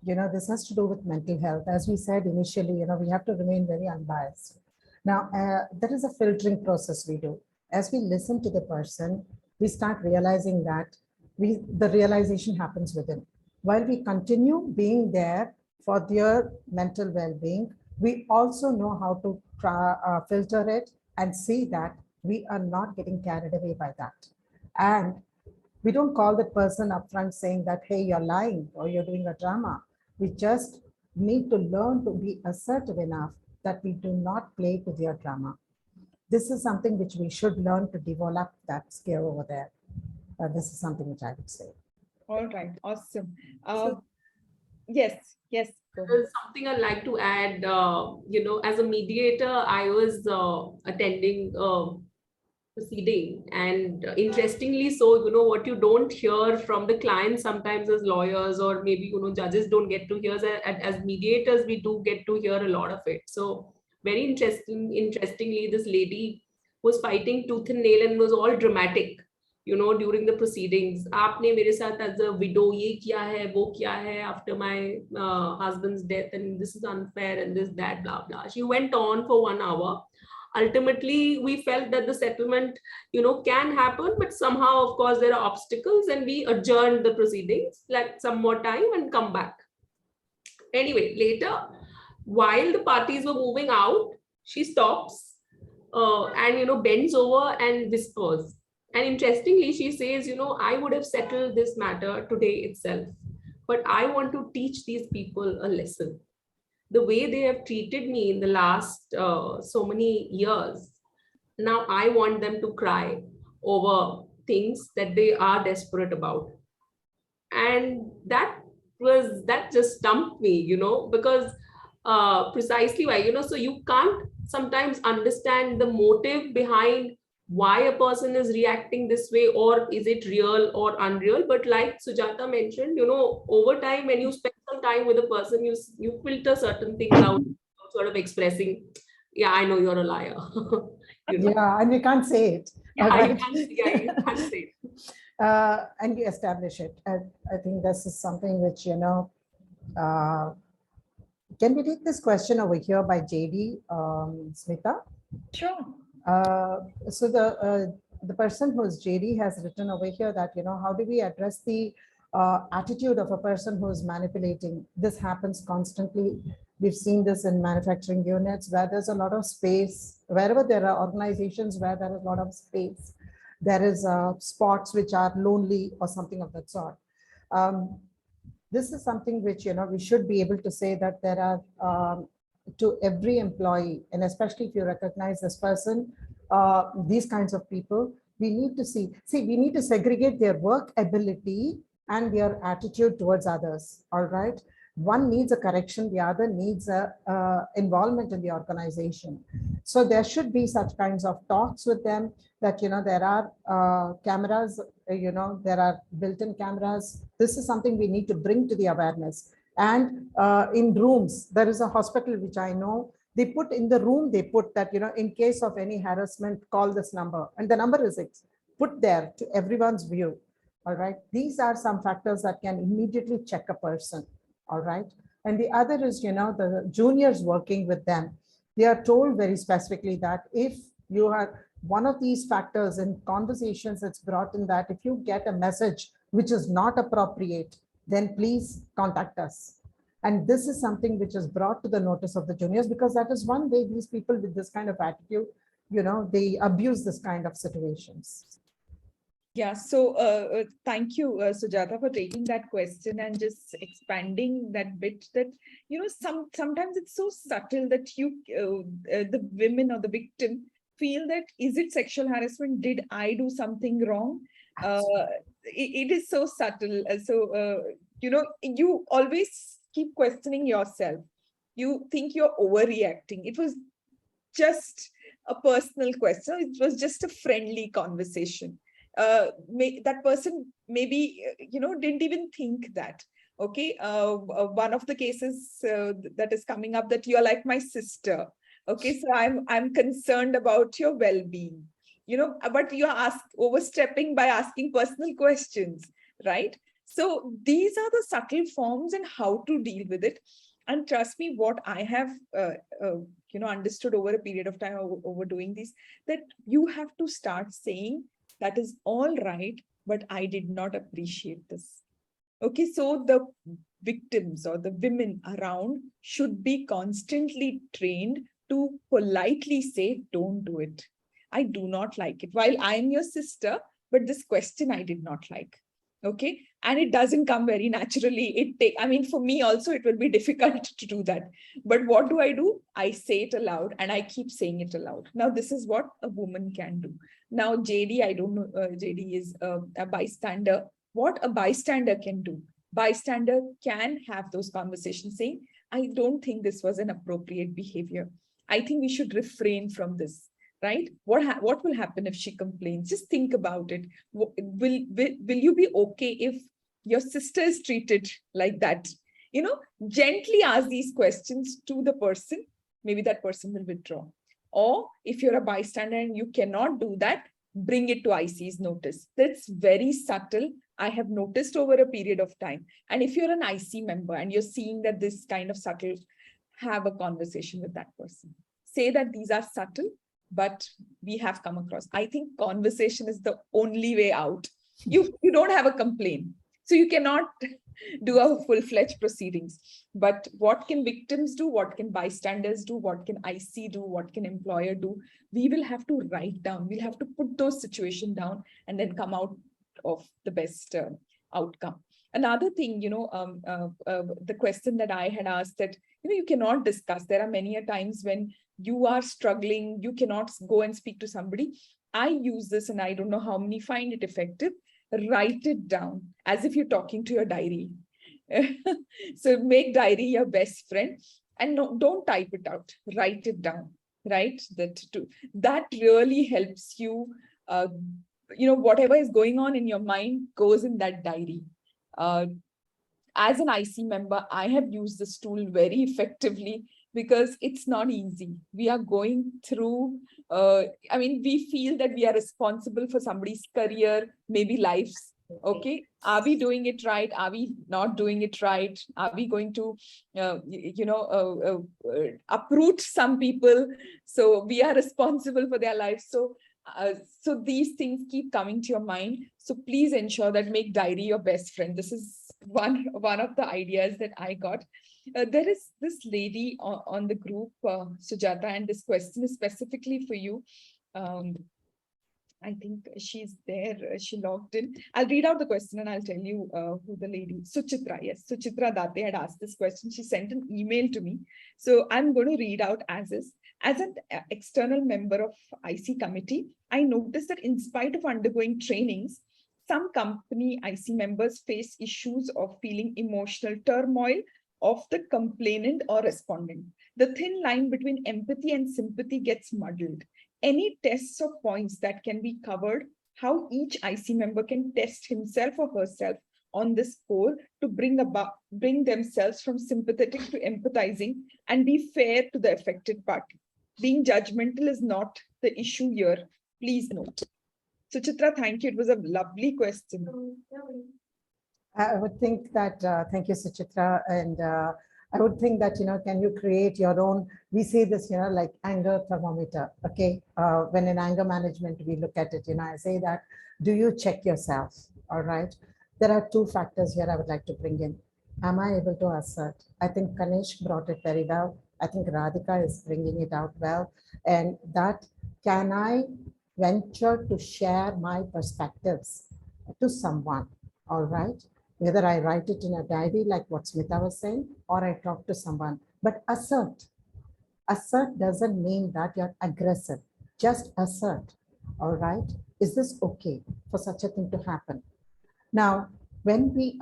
this has to do with mental health. As we said initially, we have to remain very unbiased. Now, there is a filtering process we do. As we listen to the person, we start realizing that the realization happens within. While we continue being there for their mental well-being, we also know how to filter it and see that we are not getting carried away by that. And we don't call the person upfront saying that, hey, you're lying or you're doing a drama. We just need to learn to be assertive enough that we do not play to their drama. This is something which we should learn to develop that skill over there. This is something which I would say. All right, awesome. Yes. There's something I'd like to add. As a mediator, I was attending proceeding, and interestingly so, what you don't hear from the client sometimes as lawyers, or maybe judges don't get to hear, as mediators we do get to hear a lot of it. So very interestingly, this lady was fighting tooth and nail and was all dramatic during the proceedings. Aapne mere saath as a widow ye kiya hai, wo kiya hai after my husband's death, and this is unfair and this, that, blah, blah. She went on for 1 hour. Ultimately, we felt that the settlement, can happen, but somehow, of course, there are obstacles, and we adjourned the proceedings, like some more time and come back. Anyway, later, while the parties were moving out, she stops and, bends over and whispers. And interestingly, she says, I would have settled this matter today itself, but I want to teach these people a lesson. The way they have treated me in the last so many years, now I want them to cry over things that they are desperate about. And that just stumped me, because precisely why, so you can't sometimes understand the motive behind why a person is reacting this way, or is it real or unreal. But like Sujata mentioned, over time, when you spend some time with a person, you filter certain things out, sort of expressing, yeah, I know you're a liar. Yeah, and we can't say it. Yeah, right? you can't say it. And you establish it. I think this is something which, can we take this question over here by JD, Smita? Sure. So the person who's JD has written over here that, how do we address the attitude of a person who is manipulating? This happens constantly. We've seen this in manufacturing units where there's a lot of space. Wherever there are organizations where there is a lot of space, there is spots which are lonely or something of that sort. This is something which, we should be able to say that there are to every employee, and especially if you recognize this person, these kinds of people, we need to we need to segregate their work ability and their attitude towards others. All right. One needs a correction, the other needs a involvement in the organization. So there should be such kinds of talks with them that, there are cameras, there are built-in cameras. This is something we need to bring to the awareness. And in rooms, there is a hospital which I know, they put in the room, they put that, in case of any harassment, call this number. And the number is put there to everyone's view. All right. These are some factors that can immediately check a person. All right. And the other is, the juniors working with them. They are told very specifically that if you are one of these factors in conversations that's brought in, that if you get a message which is not appropriate, then please contact us. And this is something which is brought to the notice of the juniors, because that is one way these people with this kind of attitude, they abuse this kind of situations. Yeah, so thank you, Sujata, for taking that question and just expanding that bit that, sometimes it's so subtle that the women or the victim feel that, is it sexual harassment? Did I do something wrong? It is so subtle. You always keep questioning yourself. You think you're overreacting. It was just a personal question. It was just a friendly conversation. That person maybe didn't even think that. Okay, one of the cases that is coming up, that you're like my sister. Okay, so I'm concerned about your well-being. But you're overstepping by asking personal questions, right? So these are the subtle forms and how to deal with it. And trust me, what I have understood over a period of time over doing this, that you have to start saying, that is all right, but I did not appreciate this. Okay, so the victims or the women around should be constantly trained to politely say, don't do it. I do not like it. While I am your sister, but this question I did not like. Okay, and it doesn't come very naturally. For me also, it will be difficult to do that. But what do? I say it aloud, and I keep saying it aloud. Now, this is what a woman can do. Now, JD, I don't know, JD is a bystander. What a bystander can do? Bystander can have those conversations saying, I don't think this was an appropriate behavior. I think we should refrain from this, right? What will happen if she complains? Just think about it. Will you be okay if your sister is treated like that? Gently ask these questions to the person. Maybe that person will withdraw. Or if you're a bystander and you cannot do that, bring it to IC's notice. That's very subtle. I have noticed over a period of time. And if you're an IC member and you're seeing that this kind of subtle, have a conversation with that person. Say that these are subtle, but we have come across. I think conversation is the only way out. You don't have a complaint. So you cannot do a full-fledged proceedings. But what can victims do? What can bystanders do? What can IC do? What can employer do? We will have to write down. We'll have to put those situations down and then come out of the best outcome. Another thing, the question that I had asked, that, you cannot discuss. There are many a times when you are struggling, you cannot go and speak to somebody. I use this, and I don't know how many find it effective. Write it down as if you're talking to your diary. So make diary your best friend, and don't type it out. Write it down, right? That really helps you. Whatever is going on in your mind goes in that diary. As an IC member, I have used this tool very effectively, because it's not easy. We are going through, we feel that we are responsible for somebody's career, maybe lives. Okay, are we doing it right? Are we not doing it right? Are we going to, uproot some people? So we are responsible for their lives. So these things keep coming to your mind. So please ensure that make diary your best friend. This is one of the ideas that I got. There is this lady on the group, Sujata, and this question is specifically for you. I think she's there. She logged in. I'll read out the question and I'll tell you who the lady, Suchitra. Yes, Suchitra Date had asked this question. She sent an email to me. So I'm going to read out as is. As an external member of IC committee, I noticed that in spite of undergoing trainings, some company IC members face issues of feeling emotional turmoil of the complainant or respondent. The thin line between empathy and sympathy gets muddled. Any tests or points that can be covered, how each IC member can test himself or herself on this score to bring themselves from sympathetic to empathizing and be fair to the affected party. Being judgmental is not the issue here. Please note. Suchitra, thank you. It was a lovely question. I would think that, thank you, Suchitra. And I would think that, can you create your own, we say this, like anger thermometer, okay? When in anger management, we look at it, I say that, do you check yourself, all right? There are two factors here I would like to bring in. Am I able to assert? I think Kanish brought it very well. I think Radhika is bringing it out well. And that, can I venture to share my perspectives to someone, all right? Whether I write it in a diary, like what Smita was saying, or I talk to someone, but assert. Assert doesn't mean that you're aggressive. Just assert, all right? Is this okay for such a thing to happen? Now,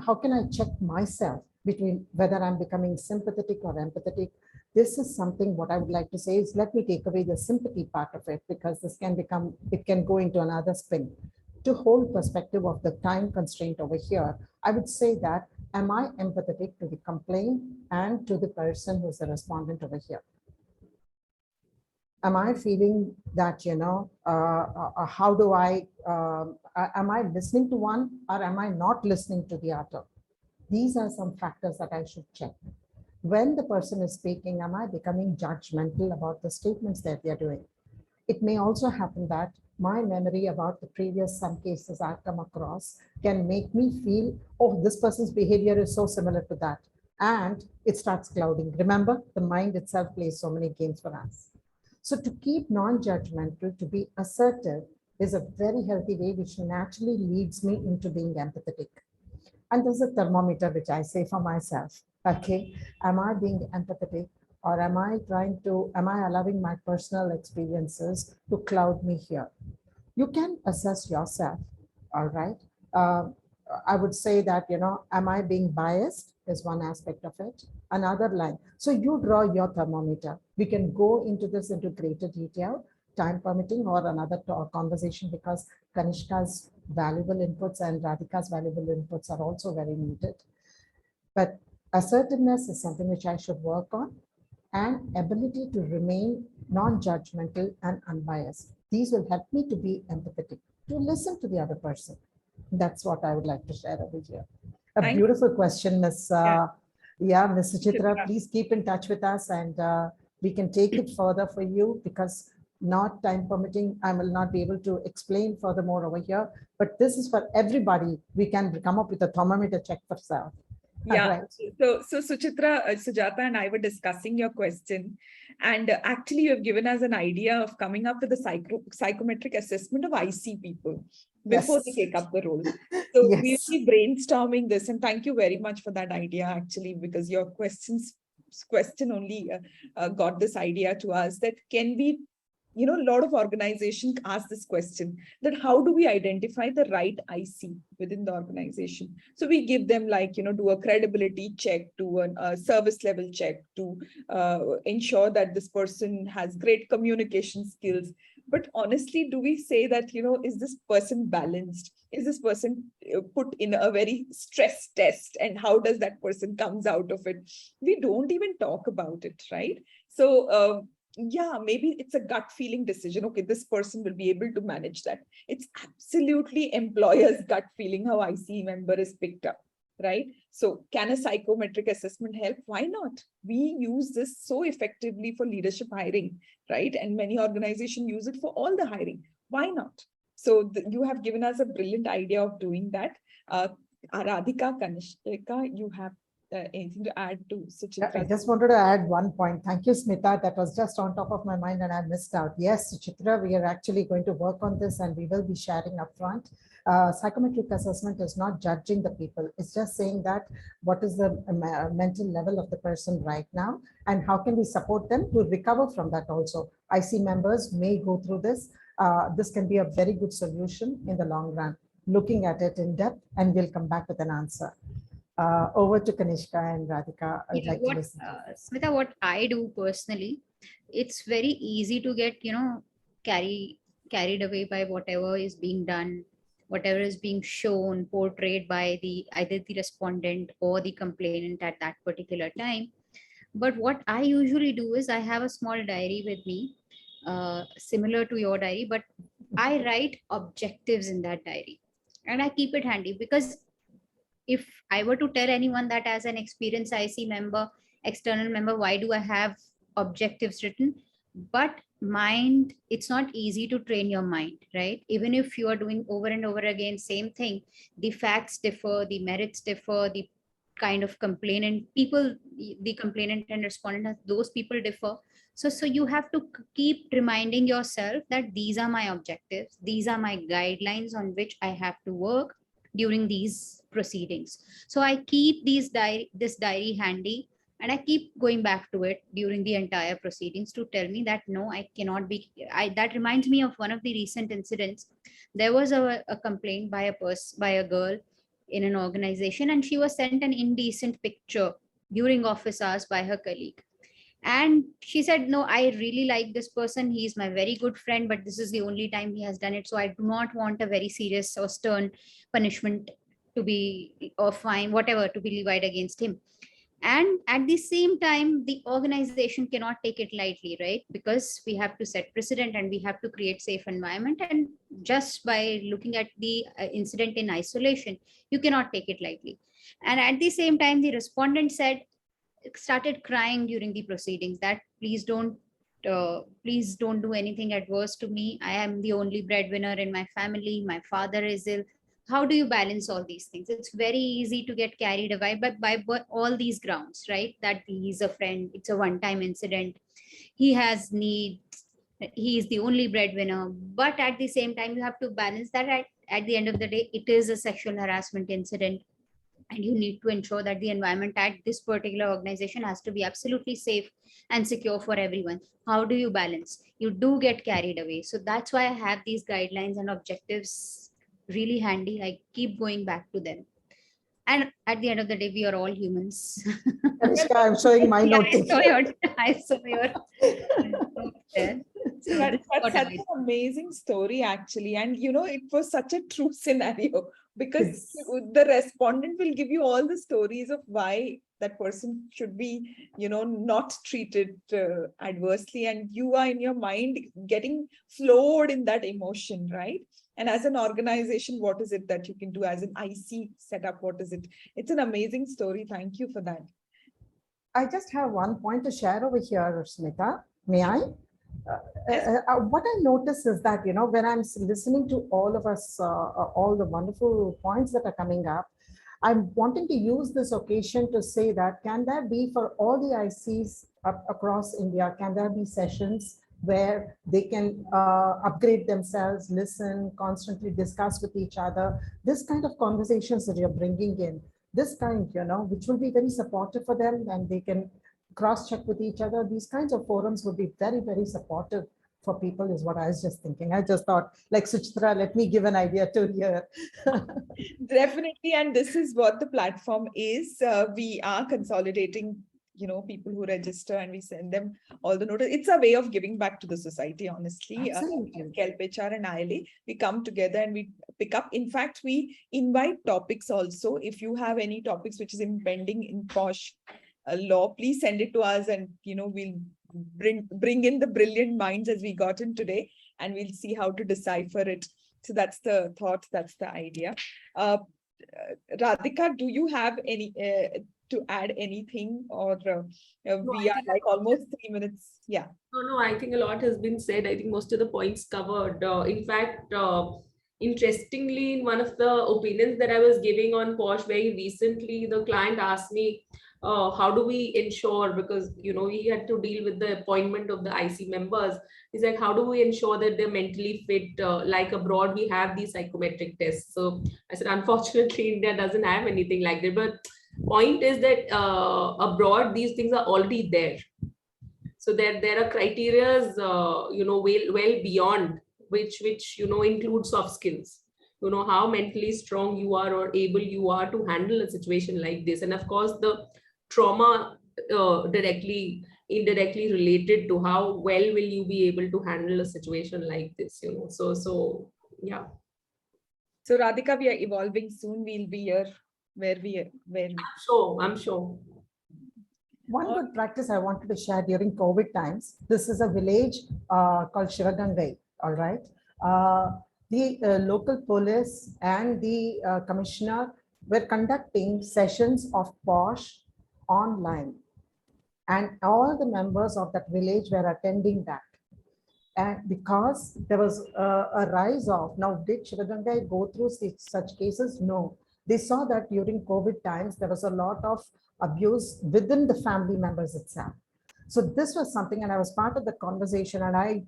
how can I check myself between whether I'm becoming sympathetic or empathetic? This is something what I would like to say is, let me take away the sympathy part of it, because this can it can go into another spin. To hold perspective of the time constraint over here, I would say that, am I empathetic to the complaint and to the person who's the respondent over here? Am I feeling that, how do am I listening to one, or am I not listening to the other? These are some factors that I should check. When the person is speaking, am I becoming judgmental about the statements that they're doing? It may also happen that my memory about the previous some cases I've come across can make me feel, oh, this person's behavior is so similar to that. And it starts clouding. Remember, the mind itself plays so many games for us. So to keep non-judgmental, to be assertive, is a very healthy way, which naturally leads me into being empathetic. And there's a thermometer, which I say for myself, okay? Am I being empathetic, or am I allowing my personal experiences to cloud me here? You can assess yourself, all right? I would say that, am I being biased is one aspect of it. Another line. So you draw your thermometer. We can go into this into greater detail, time permitting, or another conversation, because Kanishka's valuable inputs and Radhika's valuable inputs are also very needed. But assertiveness is something which I should work on, and ability to remain non-judgmental and unbiased. These will help me to be empathetic, to listen to the other person. That's what I would like to share over here. A beautiful question, Miss. Ms. Suchitra, please keep in touch with us, and we can take it further for you, because not time permitting, I will not be able to explain furthermore over here, but this is for everybody. We can come up with a thermometer check for self. Yeah. Right. So Suchitra, Sujata and I were discussing your question, and actually you have given us an idea of coming up with a psychometric assessment of IC people before they take up the role. So we'll be brainstorming this, and thank you very much for that idea, actually, because your question only got this idea to us, that can we, a lot of organizations ask this question, that how do we identify the right IC within the organization? So we give them, like, do a credibility check, do a service level check, to ensure that this person has great communication skills. But honestly, do we say that, is this person balanced? Is this person put in a very stress test? And how does that person comes out of it? We don't even talk about it, right? So, yeah, maybe it's a gut feeling decision. Okay, this person will be able to manage that. It's absolutely employer's gut feeling how IC member is picked up, right? So can a psychometric assessment help? Why not? We use this so effectively for leadership hiring, right? And many organizations use it for all the hiring. Why not? So you have given us a brilliant idea of doing that. Radhika, Kanishka, you have anything to add to Suchitra? I just wanted to add one point. Thank you, Smita. That was just on top of my mind and I missed out. Yes, Suchitra, we are actually going to work on this, and we will be sharing upfront. Psychometric assessment is not judging the people. It's just saying that what is the mental level of the person right now, and how can we support them to recover from that also. IC members may go through this. This can be a very good solution in the long run. Looking at it in depth, and we'll come back with an answer. Over to Kanishka and Radhika. I'd like to listen. Smita, what I do personally, it's very easy to get, carried away by whatever is being done, whatever is being shown, portrayed by either the respondent or the complainant at that particular time. But what I usually do is, I have a small diary with me, similar to your diary, but I write objectives in that diary, and I keep it handy, because if I were to tell anyone that as an experienced IC member, external member, why do I have objectives written? But mind, it's not easy to train your mind, right? Even if you are doing over and over again same thing, the facts differ, the merits differ, the kind of complainant people, the complainant and respondent, those people differ. So you have to keep reminding yourself that these are my objectives, these are my guidelines on which I have to work during these proceedings. So I keep this diary handy, and I keep going back to it during the entire proceedings to tell me that no, I cannot be. That reminds me of one of the recent incidents. There was a complaint by a girl in an organization, and she was sent an indecent picture during office hours by her colleague. And she said, no, I really like this person, he's my very good friend, but this is the only time he has done it, so I do not want a very serious or stern punishment to be, or fine, whatever, to be levied against him. And at the same time, the organization cannot take it lightly, right? Because we have to set precedent and we have to create safe environment. And just by looking at the incident in isolation, you cannot take it lightly. And at the same time, the respondent started crying during the proceedings that please don't do anything adverse to me. I am the only breadwinner in my family. My father is ill. How do you balance all these things? It's very easy to get carried away by all these grounds, right? That he's a friend, it's a one-time incident, he has needs, he is the only breadwinner. But at the same time, you have to balance that at the end of the day, it is a sexual harassment incident, and you need to ensure that the environment at this particular organization has to be absolutely safe and secure for everyone. How do you balance? You do get carried away. So that's why I have these guidelines and objectives really handy. I keep going back to them. And at the end of the day, we are all humans. Anushka, I'm showing my Yeah, note. I saw your note there. So That's this is what such I an amazing story, actually. And it was such a true scenario because Yes. the respondent will give you all the stories of why that person should be, not treated adversely. And you are in your mind getting flowed in that emotion, right? And as an organization, what is it that you can do? As an IC setup, what is it? It's an amazing story. Thank you for that. I just have one point to share over here, Smita. May I? What I notice is that, when I'm listening to all of us, all the wonderful points that are coming up, I'm wanting to use this occasion to say that, can there be for all the ICs across India, can there be sessions where they can upgrade themselves, listen, constantly discuss with each other, this kind of conversations that you're bringing in, this kind, which will be very supportive for them, and they can cross-check with each other. These kinds of forums would be very, very supportive for people, is what I was just thinking. I just thought, like, Suchitra, let me give an idea to here. Definitely. And this is what the platform is. We are consolidating, people who register, and we send them all the notice. It's a way of giving back to the society, honestly. Absolutely. KelpHR and ILA, we come together and we pick up. In fact, we invite topics also. If you have any topics which is impending in POSH law, please send it to us, and we'll bring in the brilliant minds as we got in today, and we'll see how to decipher it. So that's the thought, that's the idea. Radhika, do you have any to add anything, or we are like almost 3 minutes? Yeah. No, I think a lot has been said. I think most of the points covered. In fact, interestingly, in one of the opinions that I was giving on POSH very recently, the client asked me, how do we ensure, because we had to deal with the appointment of the IC members. He's like, how do we ensure that they're mentally fit? Like abroad, we have these psychometric tests. So I said, unfortunately, India doesn't have anything like that. But point is that abroad, these things are already there. So there are criterias, well beyond which include soft skills. How mentally strong you are or able you are to handle a situation like this. And of course, the trauma directly, indirectly related to how well will you be able to handle a situation like this. So yeah. So Radhika, we are evolving soon. We'll be here where we. I'm sure. One good practice I wanted to share during COVID times. This is a village called Shivagangai. All right. The local police and the commissioner were conducting sessions of POSH online. And all the members of that village were attending that. And because there was a rise of, now did Shivagangai go through such cases? No. They saw that during COVID times, there was a lot of abuse within the family members itself. So this was something, and I was part of the conversation, and I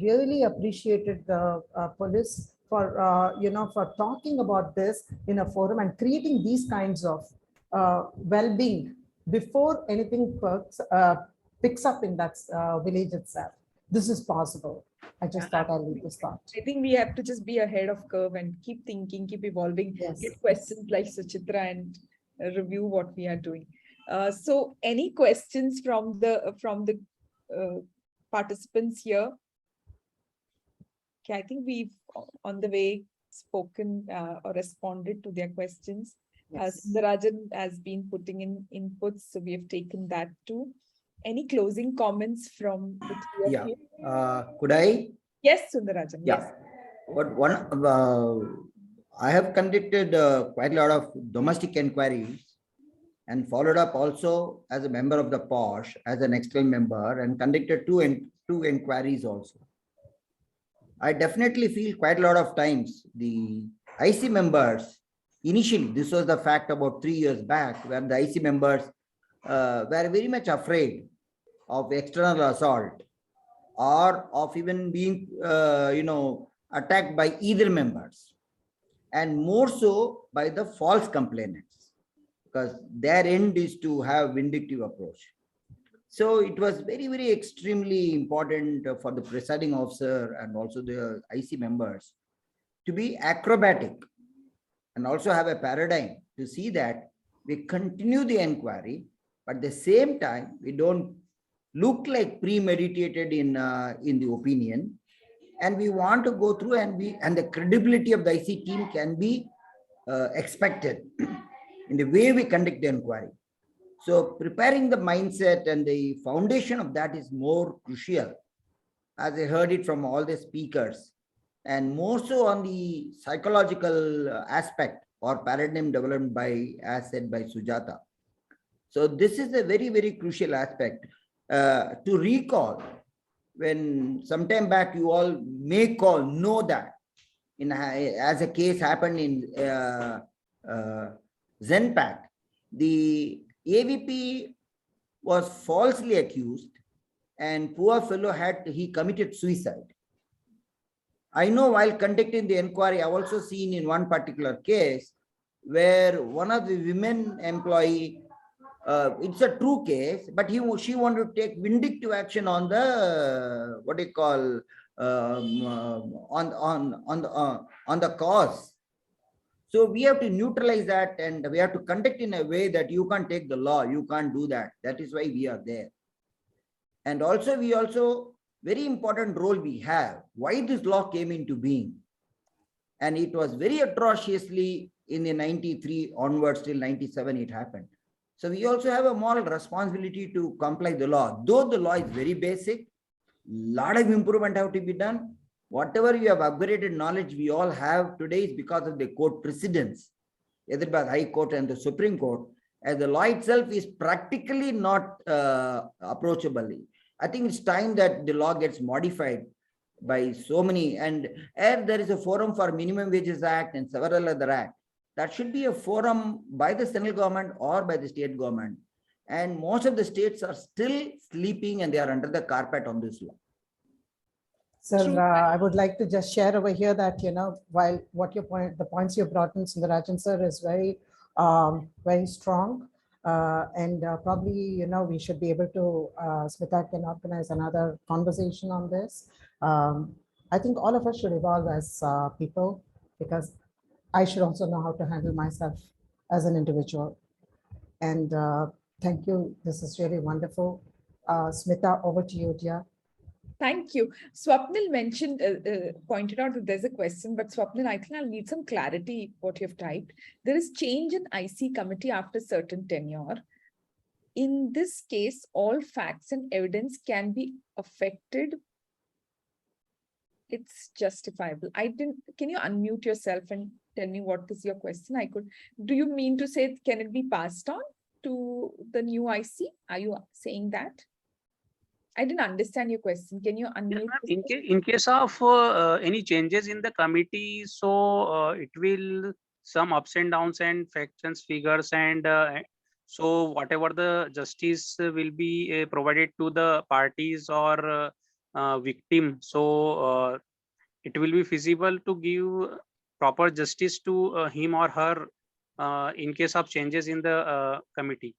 really appreciated the police for, for talking about this in a forum and creating these kinds of well-being before anything picks up in that village itself. This is possible. I just thought I'll leave this thought. I think we have to just be ahead of curve and keep thinking, keep evolving, Yes. get questions like Suchitra and review what we are doing. So any questions from the participants here? Okay, I think we've on the way spoken or responded to their questions. Yes. Sundarajan has been putting in inputs, so we have taken that too. Any closing comments from the three of Yeah. you? Could I? Yes, Sundarajan. Yeah. Yes. But I have conducted quite a lot of domestic inquiries and followed up also as a member of the POSH, as an external member, and conducted two inquiries also. I definitely feel quite a lot of times the IC members, initially, this was the fact about 3 years back, where the IC members were very much afraid of external assault or of even being, attacked by either members, and more so by the false complainants, because their end is to have vindictive approach. So it was very, very extremely important for the presiding officer and also the IC members to be acrobatic and also have a paradigm to see that we continue the inquiry, but at the same time, we don't look like premeditated in the opinion, and we want to go through and the credibility of the IC team can be expected in the way we conduct the inquiry. So preparing the mindset and the foundation of that is more crucial, as I heard it from all the speakers, and more so on the psychological aspect or paradigm development by, as said by Sujata. So this is a very, very crucial aspect to recall. When sometime back you all may know that as a case happened in Zenpact, the AVP was falsely accused, and poor fellow he committed suicide. I know while conducting the inquiry, I've also seen in one particular case where one of the women employee, it's a true case, but she wanted to take vindictive action on the on the cause. So we have to neutralize that, and we have to conduct in a way that you can't take the law, you can't do that. That is why we are there. And also very important role we have, why this law came into being. And it was very atrociously in the 93 onwards till 97 it happened. So we also have a moral responsibility to comply the law. Though the law is very basic, lot of improvement have to be done. Whatever you have upgraded knowledge we all have today is because of the court precedents, either by the High Court and the Supreme Court, as the law itself is practically not approachable. I think it's time that the law gets modified by so many, and there is a forum for Minimum Wages Act and several other acts. That should be a forum by the central government or by the state government. And most of the states are still sleeping and they are under the carpet on this law. So I would like to just share over here that, while the points you brought in, Sundarajan sir, is very, very strong. And probably, we should be able to, Smita can organize another conversation on this. I think all of us should evolve as people, because I should also know how to handle myself as an individual. And thank you. This is really wonderful. Smita, over to you, dear. Thank you. Swapnil mentioned, pointed out that there's a question, but Swapnil, I think I'll need some clarity what you've typed. There is change in IC committee after certain tenure. In this case, all facts and evidence can be affected. It's justifiable. Can you unmute yourself and tell me what is your question? Do you mean to say, can it be passed on? to the new IC? Are you saying that? I didn't understand your question. Can you unmute? In case of any changes in the committee, so it will some ups and downs and factions figures, and so whatever the justice will be provided to the parties or victim, so it will be feasible to give proper justice to him or her in case of changes in the committee.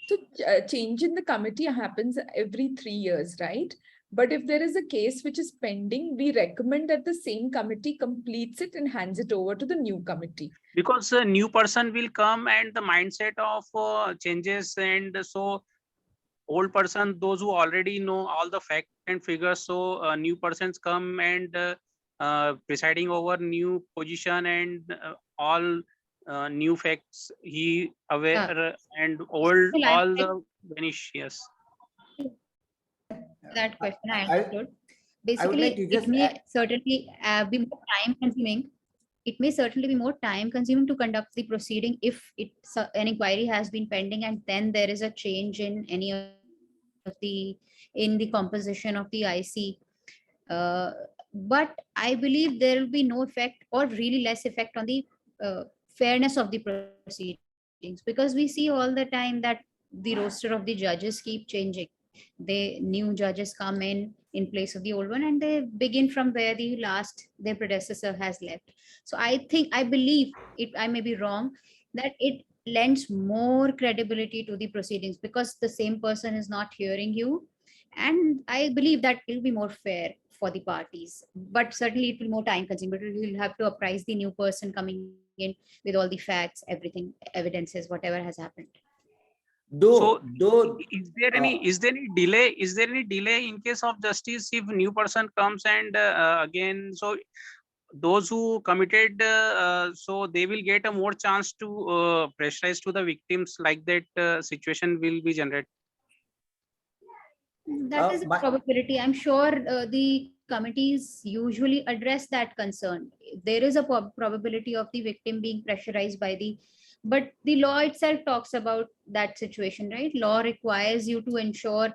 So change in the committee happens every 3 years, right? But if there is a case which is pending, we recommend that the same committee completes it and hands it over to the new committee. Because a new person will come and the mindset of changes, and so old person, those who already know all the facts and figures, so new persons come and presiding over new position and all new facts he aware, and old Well, all the vanish. Yes. that question I I- understood. I would like Basically, to just it may add- certainly be more time consuming. It may certainly be more time consuming to conduct the proceeding if an inquiry has been pending and then there is a change in any of the composition of the IC. But I believe there will be no effect or really less effect on the fairness of the proceedings, because we see all the time that the roster of the judges keep changing. New judges come in place of the old one, and they begin from where their predecessor has left. So I believe I may be wrong, that it lends more credibility to the proceedings because the same person is not hearing you. And I believe that it will be more fair for the parties, but certainly it will be more time consuming. But we will have to apprise the new person coming in with all the facts, everything, evidences, whatever has happened. Though, Is there any delay? Is there any delay in case of justice if new person comes and again? So those who committed, so they will get a more chance to pressurize to the victims, like that situation will be generated. That is a probability. I'm sure the committees usually address that concern. There is a probability of the victim being pressurized by but the law itself talks about that situation, right? Law requires you to ensure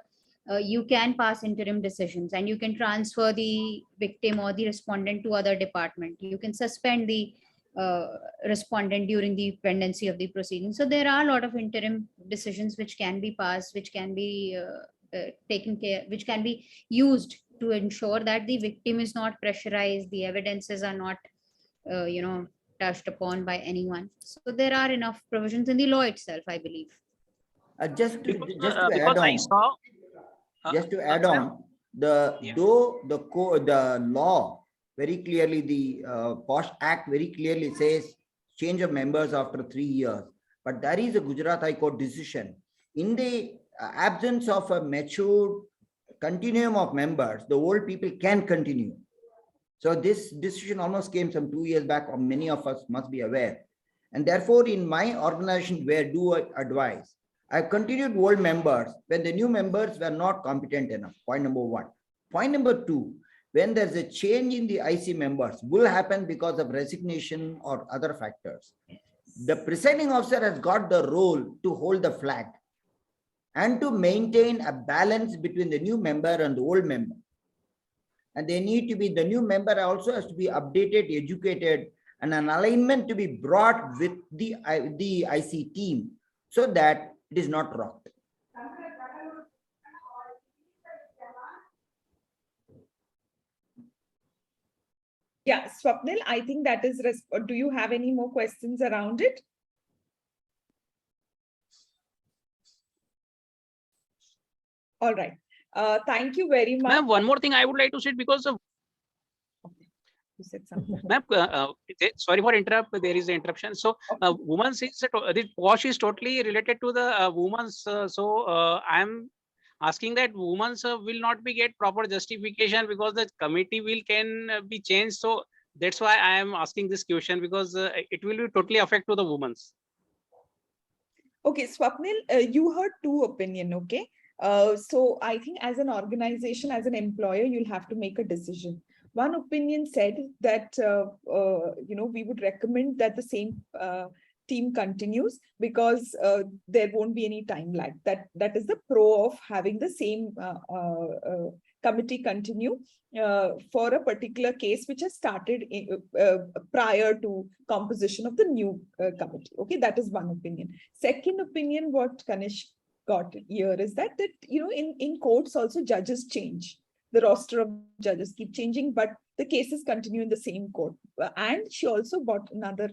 you can pass interim decisions and you can transfer the victim or the respondent to other department. You can suspend the respondent during the pendency of the proceedings. So there are a lot of interim decisions which can be passed, which can be taken care, which can be used to ensure that the victim is not pressurized, the evidences are not touched upon by anyone. So there are enough provisions in the law itself, I believe. just to Because I saw. Just to add on, though the law very clearly, the POSH Act very clearly says change of members after 3 years, but there is a Gujarat High Court decision. In the absence of a matured continuum of members, the old people can continue. So this decision almost came some 2 years back, or many of us must be aware. And therefore, in my organization, where do I advise, I continued old members when the new members were not competent enough. Point number one. Point number two, when there's a change in the IC members, will happen because of resignation or other factors. The presiding officer has got the role to hold the flag and to maintain a balance between the new member and the old member. And they need to be, the new member also has to be updated, educated, and an alignment to be brought with the IC team so that it is not rocked. Yeah, Swapnil, I think that is, do you have any more questions around it? All right. Thank you very much. Ma'am, one more thing I would like to say, because of You said something. ma'am, sorry for interrupt. There is an interruption. So, women says that the POSH is totally related to the women's. I am asking that women will not be get proper justification because the committee can be changed. So that's why I am asking this question, because it will be totally affect to the women's. Okay, Swapnil, you heard two opinions. Okay. So I think as an organization, as an employer, you'll have to make a decision. One opinion said that, we would recommend that the same team continues because there won't be any time lag. That is the pro of having the same committee continue for a particular case which has started prior to composition of the new committee. Okay, that is one opinion. Second opinion, what Kanish got here is that in courts also judges change. The roster of judges keep changing, but the cases continue in the same court. And she also got another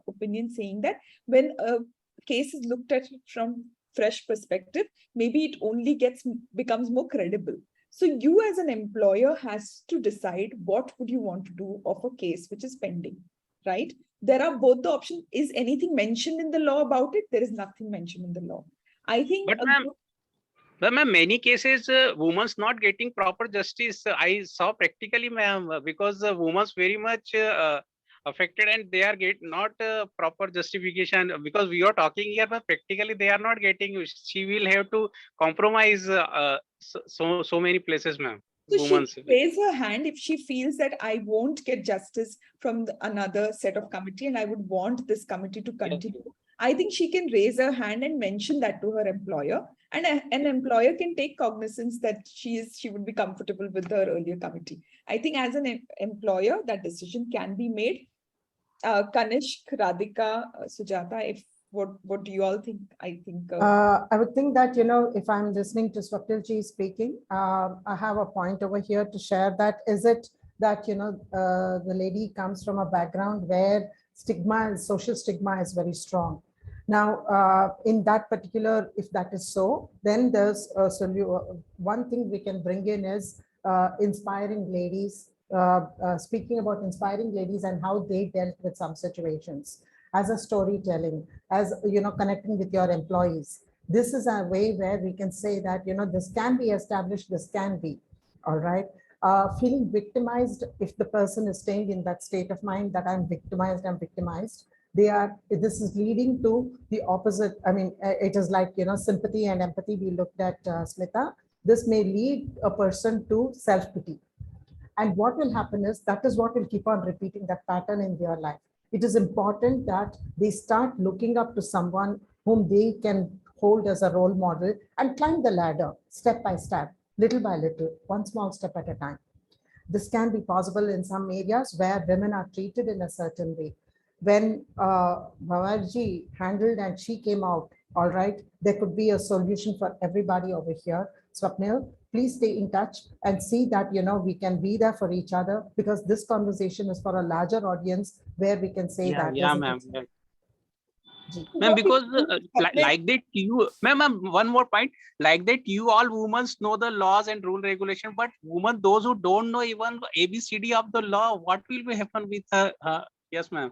opinion saying that when a case is looked at from fresh perspective, maybe it only becomes more credible. So you as an employer has to decide what would you want to do of a case which is pending, right? There are both the options. Is anything mentioned in the law about it? There is nothing mentioned in the law. I think. But ma'am, many cases, women's not getting proper justice. I saw practically, ma'am, because the women's very much affected and they are not proper justification because we are talking here, but practically they are not getting. She will have to compromise so many places, ma'am. So she raise her hand if she feels that I won't get justice from another set of committee and I would want this committee to continue. Yes. I think she can raise her hand and mention that to her employer, and an employer can take cognizance that she would be comfortable with her earlier committee. I think as an employer, that decision can be made. Kanishk, Radhika, Sujata, what do you all think? I think I would think that, if I'm listening to Swapnilji speaking, I have a point over here to share. That is it that, the lady comes from a background where social stigma is very strong. Now, in that particular, if that is so, then there's one thing we can bring in is inspiring ladies, speaking about inspiring ladies and how they dealt with some situations, as a storytelling, as connecting with your employees. This is a way where we can say that this can be established, this can be, all right. Feeling victimized, if the person is staying in that state of mind that I'm victimized, this is leading to the opposite. I mean, it is like sympathy and empathy we looked at, Smita. This may lead a person to self-pity, and what will happen is that is what will keep on repeating that pattern in their life. It is important that they start looking up to someone whom they can hold as a role model and climb the ladder step by step, little by little, one small step at a time. This can be possible in some areas where women are treated in a certain way. When Bhavarji handled and she came out, all right, there could be a solution for everybody over here. Swapnil, please stay in touch and see that, we can be there for each other, because this conversation is for a larger audience where we can say that. Yeah, ma'am. Ma'am, because like that ma'am, one more point, like that you all women know the laws and rule regulation, but women, those who don't know even ABCD of the law, what will be happen with her? Yes, ma'am.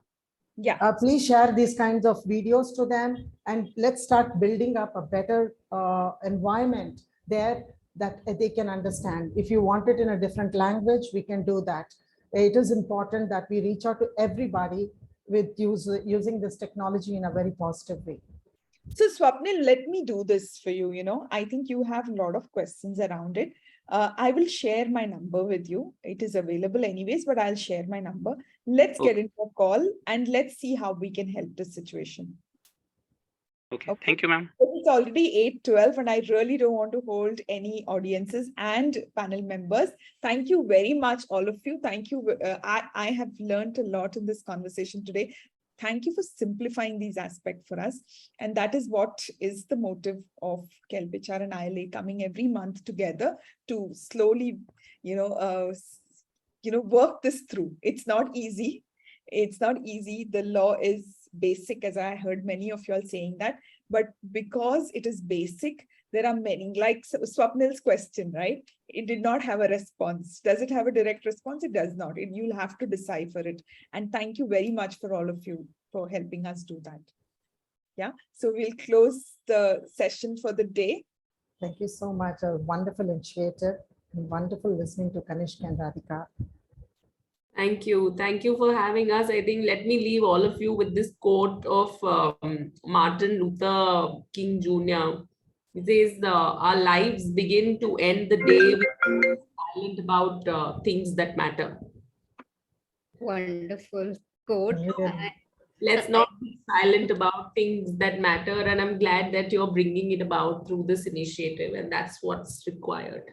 Yeah. Please share these kinds of videos to them, and let's start building up a better environment there that they can understand. If you want it in a different language, we can do that. It is important that we reach out to everybody with using this technology in a very positive way. So Swapnil, let me do this for you. I think you have a lot of questions around it. I will share my number with you. It is available anyways, but I'll share my number. Let's get into a call and let's see how we can help this situation. Okay. Thank you, ma'am. It's already 8:12 and I really don't want to hold any audiences and panel members. Thank you very much, all of you. Thank you. I have learned a lot in this conversation today. Thank you for simplifying these aspects for us. And that is what is the motive of KelpHR and ILA coming every month together to slowly, work this through. It's not easy. It's not easy. The law is basic, as I heard many of you all saying that, but because it is basic, there are many, like Swapnil's question, right? It did not have a response. Does it have a direct response? It does not. You'll have to decipher it. And thank you very much for all of you for helping us do that. Yeah, so we'll close the session for the day. Thank you so much. A wonderful initiative and wonderful listening to Kanishk and Radhika. Thank you. Thank you for having us. I think let me leave all of you with this quote of Martin Luther King Jr. He says, our lives begin to end the day we silent about things that matter. Wonderful quote. Let's not be silent about things that matter. And I'm glad that you're bringing it about through this initiative, and that's what's required.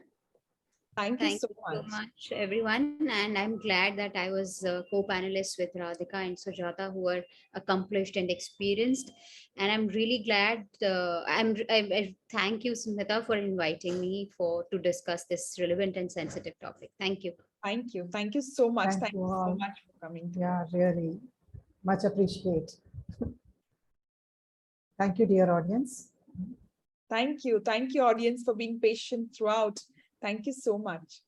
Thank you Thank so you so much. much, everyone. And I'm glad that I was co-panelist with Radhika and Sujata, who are accomplished and experienced. And I'm really glad. I thank you, Smita, for inviting me to discuss this relevant and sensitive topic. Thank you. Thank you. Thank you so much. Thank Thank you you so all. much for coming. Yeah, really. Much appreciate. Thank you, dear audience. Thank you. Thank you, audience, for being patient throughout. Thank you so much.